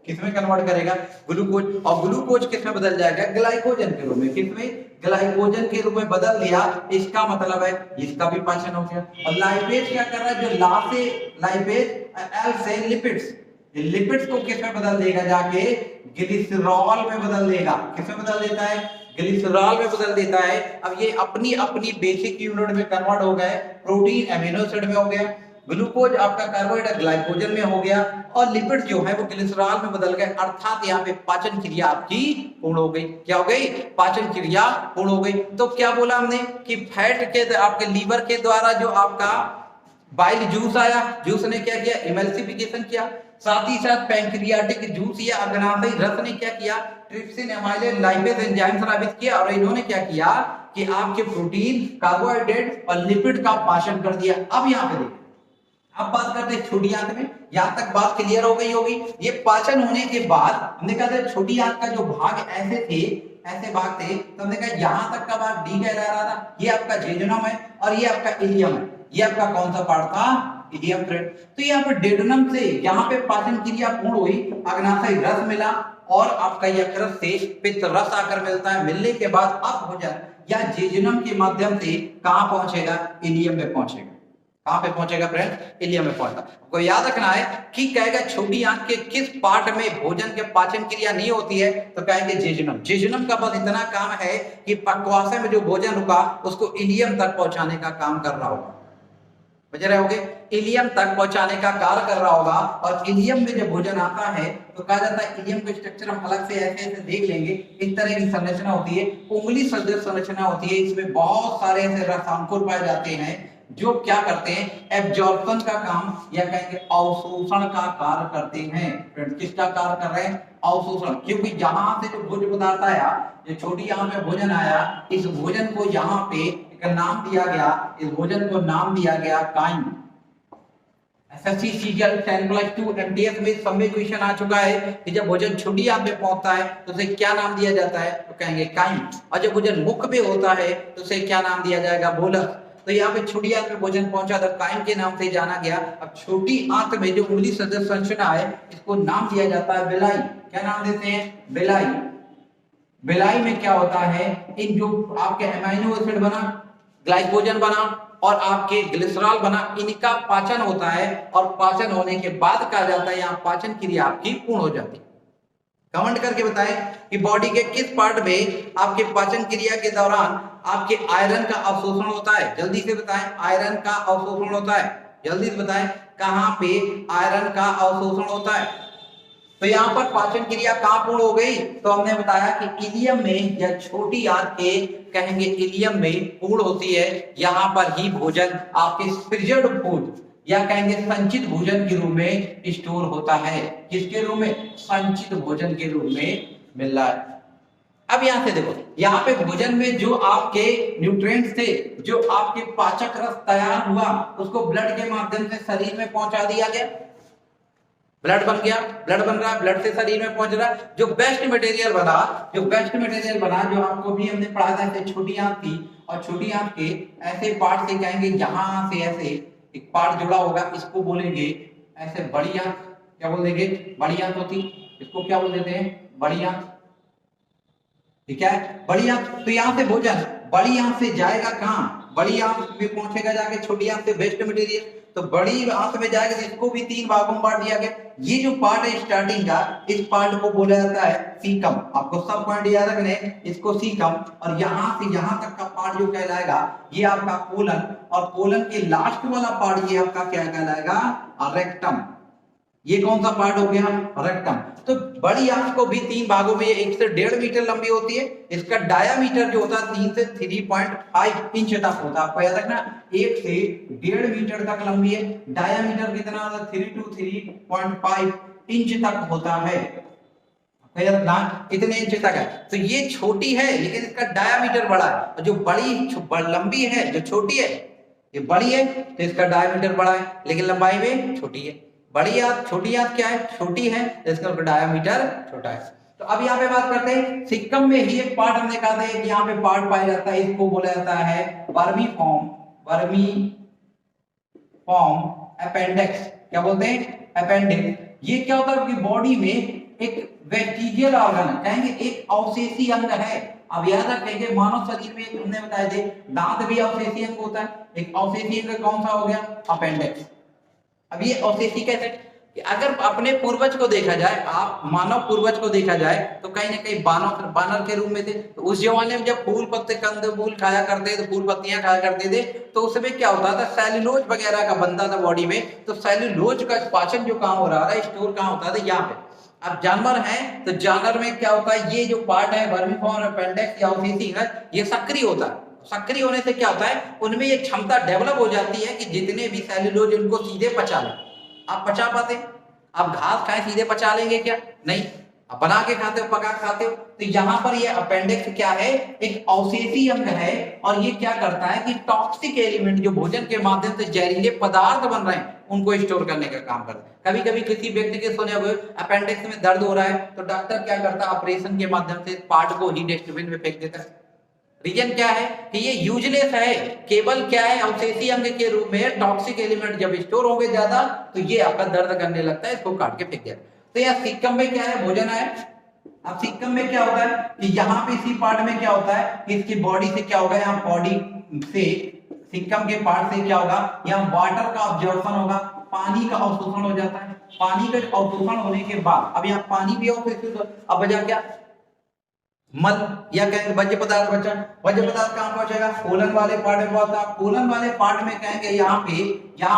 किसमें कन्वर्ट करेगा? ग्लूकोज। और ग्लूकोज किसमें बदल जाएगा? ग्लाइकोजन के रूप में। किसमें? ग्लाइकोजन के रूप में बदल दिया। इसका मतलब है इसका भी पाचन हो गया। और लाइपेज क्या कर रहा है? जो ला से लाइपेज एल से लिपिड्स को किसमें बदल देगा? जाके ग्लिसरॉल में बदल देगा। किसमें बदल देता है? ग्लिसरॉल में बदल देता है। अब ये अपनी अपनी बेसिक यूनिट में कन्वर्ट हो गए। प्रोटीन अमीनो एसिड में हो गया, ग्लूकोज आपका कार्बोहाइड्रेट ग्लाइकोजन में हो गया, और लिपिड जो है वो ग्लिसरॉल में बदल गए। अर्थात यहाँ पे पाचन क्रिया आपकी पूर्ण हो गई। क्या हो गई? पाचन क्रिया पूर्ण हो गई। तो क्या बोला हमने कि फैट के आपके लीवर के द्वारा जो आपका बाइल जूस आया, जूस ने क्या किया? इमल्सिफिकेशन किया। साथ ही साथ पैंक्रियाटिक जूस या अग्नाशयी रस ने क्या किया? ट्रिप्सिन, एमाइलेज, लाइपेज एंजाइम स्रावित किया। और इन्होंने क्या किया कि आपके प्रोटीन, कार्बोहाइड्रेट और लिपिड का पाचन कर दिया। अब यहाँ पे देखिए, अब बात करते हैं छोटी आंत में। यहां तक बात क्लियर हो गई होगी। ये पाचन होने के बाद हमने कहा था छोटी आंत का जो भाग ऐसे भाग थे, तो हमने कहा यहां तक का भाग डी कहला रहा था। ये आपका जेजुनम है और ये आपका इलियम है। ये आपका कौन सा पार्ट था? Ileum friend. तो यहाँ पे डेडुनम से यहाँ पे पाचन क्रिया पूर्ण हुई, अग्नाशयी रस मिला और आपका यकृत से पित्त रस आकर मिलता है। मिलने के बाद अब भोजन या जेजुनम के माध्यम से कहां पहुंचेगा? इलियम में पहुंचेगा। कहां पे पहुंचेगा फ्रेंड? इलियम में पहुंचता। आपको याद रखना है कि कहेगा छोटी आंत के किस पार्ट में भोजन के पाचन क्रिया नहीं होती है? तो कहेंगे जेजुनम। जेजुनम का बस इतना काम है कि पक्वाशय में जो भोजन रुका उसको इलियम तक पहुंचाने का काम कर रहा होगा। समझ रहे होगे? इलियम तक पहुंचाने का कार्य कर रहा होगा। और इलियम में जब भोजन आता है तो कहा जाता है, इलियम का स्ट्रक्चर हम अलग से ऐसे देख लेंगे। इस तरह की संरचना होती है, उंगली सदृश संरचना होती है। इसमें बहुत सारे ऐसे रसांकुर पाए जाते हैं जो क्या करते हैं? एब्जॉर्प्शन का काम या कहेंगे अवशोषण का कार्य करते हैं। फ्रेंड्स किसका कार्य कर रहे हैं? अवशोषण। क्योंकि जहां से जो भोज्य पदार्थ आया, जो छोटी आंत में भोजन आया, इस भोजन को यहाँ पे एक नाम दिया गया। इस भोजन को नाम दिया गया काइम। एसएससी सीजीएल 10+2 एमटीएस में समय क्वेश्चन आ चुका है कि जब भोजन छोटी आंत में पहुंचता है तो उसे क्या नाम दिया जाता है? तो कहेंगे काइम। और जब भोजन मुख में होता है तो उसे क्या नाम दिया जाएगा? बोलस। तो यहाँ पे छोटी आंत में भोजन पहुंचा तो काइम के नाम से जाना गया। अब छोटी आंत में जो उंगली सदृश संरचना है इसको नाम दिया जाता है बिलाई। क्या नाम देते हैं? बिलाई। बिलाई में क्या होता है? इन जो आपके अमीनो एसिड बना, ग्लाइकोजन बना और आपके ग्लिसरॉल बना, इनका पाचन होता है। और पाचन होने के बाद कहा जाता है यहाँ पाचन क्रिया आपकी पूर्ण हो जाती है। कमेंट करके बताएं कि बॉडी के किस पार्ट में आपके पाचन क्रिया के दौरान आपके आयरन का अवशोषण होता है? जल्दी से बताएं, आयरन का अवशोषण होता है। जल्दी से बताएं कहां पे आयरन का अवशोषण होता है? तो यहाँ पर पाचन क्रिया कहां पूर्ण हो गई? तो हमने बताया कि इलियम में या छोटी आंत के कहेंगे इलियम में पूर्ण होती है। यहाँ पर ही भोजन आपके प्रिजर्व्ड फूड या कहेंगे संचित भोजन के रूप में स्टोर होता है। किसके रूप में? संचित भोजन के रूप में मिल रहा है। अब यहाँ से देखो, यहाँ पे भोजन में जो आपके न्यूट्रिएंट्स थे, जो आपके पाचक रस तैयार हुआ, उसको ब्लड के माध्यम से शरीर में पहुंचा दिया गया, ब्लड बन गया, ब्लड बन रहा है, ब्लड से शरीर में पहुंच रहा है। जो बेस्ट मटेरियल बना, जो आपको भी हमने पढ़ा था, ऐसे छोटी आंत थी, और छोटी आंत के ऐसे पार्ट से कहेंगे, यहां से ऐसे एक पार्ट जुड़ा होगा, इसको बोलेंगे ऐसे बड़ी आंत। क्या बोल देंगे? बड़ी आंत होती, इसको क्या बोल देते हैं? बड़ी आंत। ठीक है, बड़ी आंत। तो यहाँ से भोजन बड़ी आंत से जाएगा कहाँ? बड़ी आंत में पहुंचेगा जाके छोटी आंत से वेस्ट मटेरियल। तो बड़ी आंत में जाएगा, इसको भी 3 भागों में बांट दिया गया। ये जो पार्ट है स्टार्टिंग का, इस पार्ट को बोला जाता है सीकम। आपको सब पॉइंट याद रखने, इसको सीकम। और यहाँ से यहाँ तक का पार्ट जो कहलाएगा, ये आपका कोलन, और कोलन के लास्ट वाला पार्ट ये आपका क्या कहलाएगा? रेक्टम। ये कौन सा पार्ट हो गया? रेक्टम। तो बड़ी आंत को भी 3 भागों में, 1 से 1.5 मीटर लंबी होती है। इसका डायामीटर जो होता है 3 से 3.5 इंच तक होता है। आपको याद रखना, 1 से 1.5 मीटर तक लंबी है। डायामीटर कितना होता है? 3 to 3.5 इंच तक होता है। कितने इंच तक है? तो ये छोटी है, लेकिन इसका डायामीटर बड़ा है। और जो बड़ी लंबी है, जो छोटी है, ये बड़ी है, तो इसका डायामीटर बड़ा है, लेकिन लंबाई में छोटी है। बड़ी आंत, छोटी आंत क्या है? छोटी है, तो इसका डायामीटर छोटा है। तो अब यहाँ पे बात करते हैं सिक्कम में ही एक पार्ट हमने कहा था कि यहाँ पे पार्ट पाया जाता है, इसको बोला जाता है वर्मीफॉर्म अपेंडिक्स। क्या बोलते हैं? अपेंडिक्स। ये क्या होता है कि बॉडी में एक वेस्टिजियल ऑर्गन है, कहेंगे एक अवशेषी अंग है। अब याद रखेंगे, मानव शरीर में हमने बताया थे दांत भी अवशेषी अंग होता है। एक अवशेषी अंग कौन सा हो गया? अपेंडिक्स। अब ये अवशेषी कैसे? कि अगर अपने पूर्वज को देखा जाए, आप मानव पूर्वज को देखा जाए, तो कहीं ना कहीं बानर के रूप में थे। तो उस जमाने में जब फूल पत्ते कंदमूल खाया करते थे, तो फूल पत्तियां खाया करते थे, तो उसमें क्या होता था? सेल्यूलोज वगैरह का बनता था बॉडी में। तो सेल्यूलोज का पाचन जो काम हो रहा था, स्टोर कहाँ होता था? यहाँ पे। अब जानवर है, तो जानवर में क्या होता है? ये जो पार्ट है वर्मीफॉर्म अपेंडिक्स या अवशेषी है, ये सक्रिय होता है। सक्रिय होने से क्या होता है? उनमें ये क्षमता डेवलप हो जाती है कि जितने भी सेल्यूलोज उनको सीधे पचा लें। आप पचा पाते? आप घास खाए सीधे पचा लेंगे क्या? नहीं। आप बना के खाते हो, पका खाते हो। तो यहाँ पर ये अपेंडिक्स क्या है? एक अवशेषी अंग है। और ये क्या करता है कि टॉक्सिक एलिमेंट जो भोजन के माध्यम से जहरीले पदार्थ बन रहे हैं, उनको स्टोर करने का काम करता है। कभी कभी किसी व्यक्ति के सुने हुए अपेंडिक्स में दर्द हो रहा है, तो डॉक्टर क्या करता है? ऑपरेशन के माध्यम से पार्ट को ही डस्टबिन में फेंक देता है। रीजन क्या है? कि ये यूजलेस है। केवल क्या है? अवशेषी अंग के रूप में टॉक्सिक एलिमेंट जब स्टोर होंगे ज्यादा, तो ये आपका दर्द करने लगता है, इसको काट के फेंक दिया। तो यह सिक्कम में क्या है? भोजन है। अब सिक्कम में क्या होता है कि यहाँ पे इसी पार्ट में क्या होता है कि इसकी बॉडी से क्या होगा? यहाँ बॉडी से, सिक्कम के पार्ट से क्या होगा? यहाँ वाटर का ऑब्जॉर्प्शन होगा, पानी का अवशोषण हो जाता है। पानी का अवशोषण होने के बाद, अब यहाँ पानी भी अवशोषित, अब बचा क्या? मल, या कहेंगे वज्र पदार्थ बचा। वज्र पदार्थ कहां पहुंचेगा? कोलन वाले पार्ट में पहुंचता। कोलन वाले पार्ट में कहेंगे यहाँ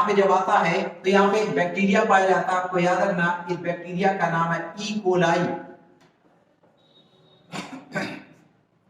पे जब आता है, तो यहाँ पे एक बैक्टीरिया पाया जाता है। आपको याद रखना, इस बैक्टीरिया का नाम है ई कोलाई।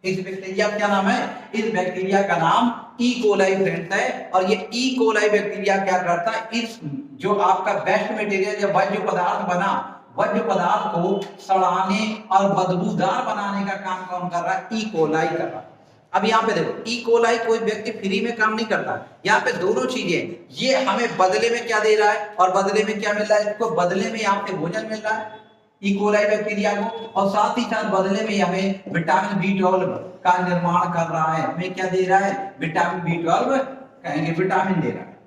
इस बैक्टीरिया क्या नाम है? इस बैक्टीरिया का नाम ई कोलाई फ्रेंड्स है। और ये ई कोलाई बैक्टीरिया क्या करता है? इस जो आपका वेस्ट मटेरियल, जब वज्र पदार्थ बना, वज्र पदार्थ को सड़ाने और बदबूदार बनाने का काम कौन कर रहा है? ई कोलाई कर रहा है। अब यहाँ पे देखो, ई कोलाई कोई व्यक्ति फ्री में काम नहीं करता। यहाँ पे दोनों चीजें, ये हमें बदले में क्या दे रहा है और बदले में क्या मिल रहा है? इसको बदले में यहाँ पे भोजन मिल रहा है ई कोलाई बैक्टीरिया को, और साथ ही साथ बदले में हमें विटामिन B12 का निर्माण कर रहा है। हमें क्या दे रहा है? विटामिन B12, कहेंगे विटामिन दे रहा है।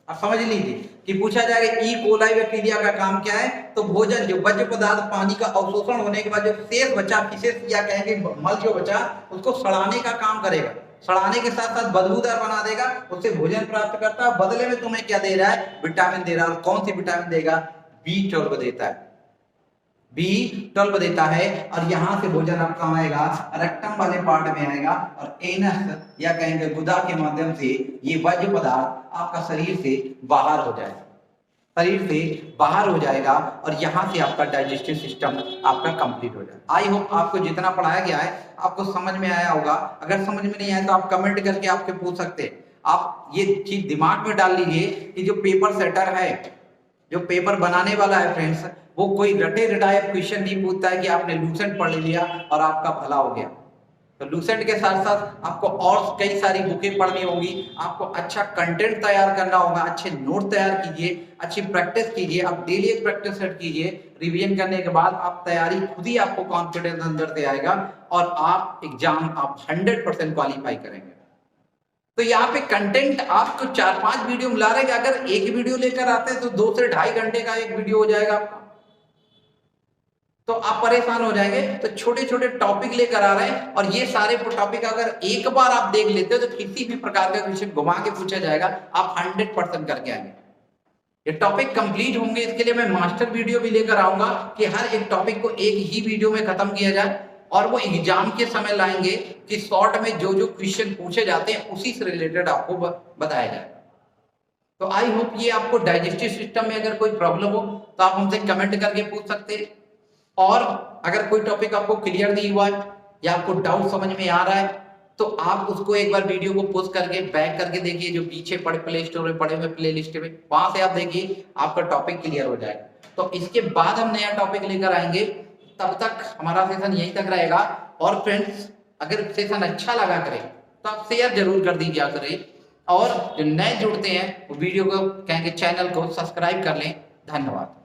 अब समझ लीजिए कि पूछा जाएगा ई कोलाई बैक्टीरिया का काम क्या है, तो भोजन जो वज्र पदार्थ पानी का अवशोषण होने के बाद जो शेष बचा, फिशेस या कहेंगे मल जो बचा, उसको सड़ाने का काम करेगा। सड़ाने के साथ साथ बदबूदार बना देगा, उससे भोजन प्राप्त करता है। बदले में तुम्हें क्या दे रहा है? विटामिन दे रहा है। और कौन सी विटामिन देगा? B12 देता है। B12 देता है। और यहाँ से भोजन आपका आएगा, रेक्टम वाले पार्ट में आएगा, और एनस या कहेंगे गुदा के माध्यम से ये वज्र पदार्थ आपका शरीर से बाहर हो जाएगा, शरीर से बाहर हो जाएगा। और यहाँ से आपका डाइजेस्टिव सिस्टम आपका कंप्लीट हो जाएगा। आई होप आपको जितना पढ़ाया गया है आपको समझ में आया होगा। अगर समझ में नहीं आया तो आप कमेंट करके आपके पूछ सकते हैं। आप ये चीज दिमाग में डाल लीजिए कि जो पेपर सेटर है, जो पेपर बनाने वाला है फ्रेंड्स, वो कोई रटे रटाए क्वेश्चन नहीं पूछता है कि आपने लूसेंट पढ़ लिया और आपका भला हो गया। तो लूसेंट के साथ साथ आपको और कई सारी बुकें पढ़नी होगी, आपको अच्छा कंटेंट तैयार करना होगा, अच्छे नोट तैयार कीजिए, अच्छी प्रैक्टिस कीजिए, आप डेली एक प्रैक्टिस सेट कीजिए। रिवीजन करने के बाद आप तैयारी खुद ही आपको कॉन्फिडेंस अंदर से आएगा और आप एग्जाम आप 100% क्वालिफाई करेंगे। तो यहाँ पे कंटेंट आप तो 4-5 वीडियो मिला रहे हैं, अगर एक वीडियो लेकर आते हैं तो 2 से 2.5 घंटे का एक वीडियो हो जाएगा आपका, तो आप परेशान हो जाएंगे। तो छोटे छोटे टॉपिक लेकर आ रहे हैं और ये सारे टॉपिक अगर एक बार आप देख लेते हो तो किसी भी प्रकार का क्वेश्चन घुमा के पूछा जाएगा, आप 100% करके आएंगे। ये टॉपिक कंप्लीट होंगे, इसके लिए मैं मास्टर वीडियो भी लेकर आऊंगा कि हर एक टॉपिक को एक ही वीडियो में खत्म किया जाए और वो एग्जाम के समय लाएंगे कि शॉर्ट में जो जो क्वेश्चन पूछे जाते हैं उसी से रिलेटेड आपको बताया जाए। तो आई होप ये आपको डाइजेस्टिव सिस्टम में अगर कोई प्रॉब्लम हो तो आप हमसे कमेंट करके पूछ सकते हैं, और अगर कोई टॉपिक आपको क्लियर नहीं हुआ है या आपको डाउट समझ में आ रहा है तो आप उसको एक बार वीडियो को पॉज करके बैक करके देखिए, जो पीछे पड़े प्ले स्टोर में पड़े हुए प्ले लिस्ट में, वहां से आप देखिए आपका टॉपिक क्लियर हो जाएगा। तो इसके बाद हम नया टॉपिक लेकर आएंगे, तब तक हमारा सेशन यहीं तक रहेगा। और फ्रेंड्स, अगर सेशन अच्छा लगा करे तो आप शेयर जरूर कर दीजिए करें, और जो नए जुड़ते हैं वो वीडियो को कहेंगे चैनल को सब्सक्राइब कर लें। धन्यवाद।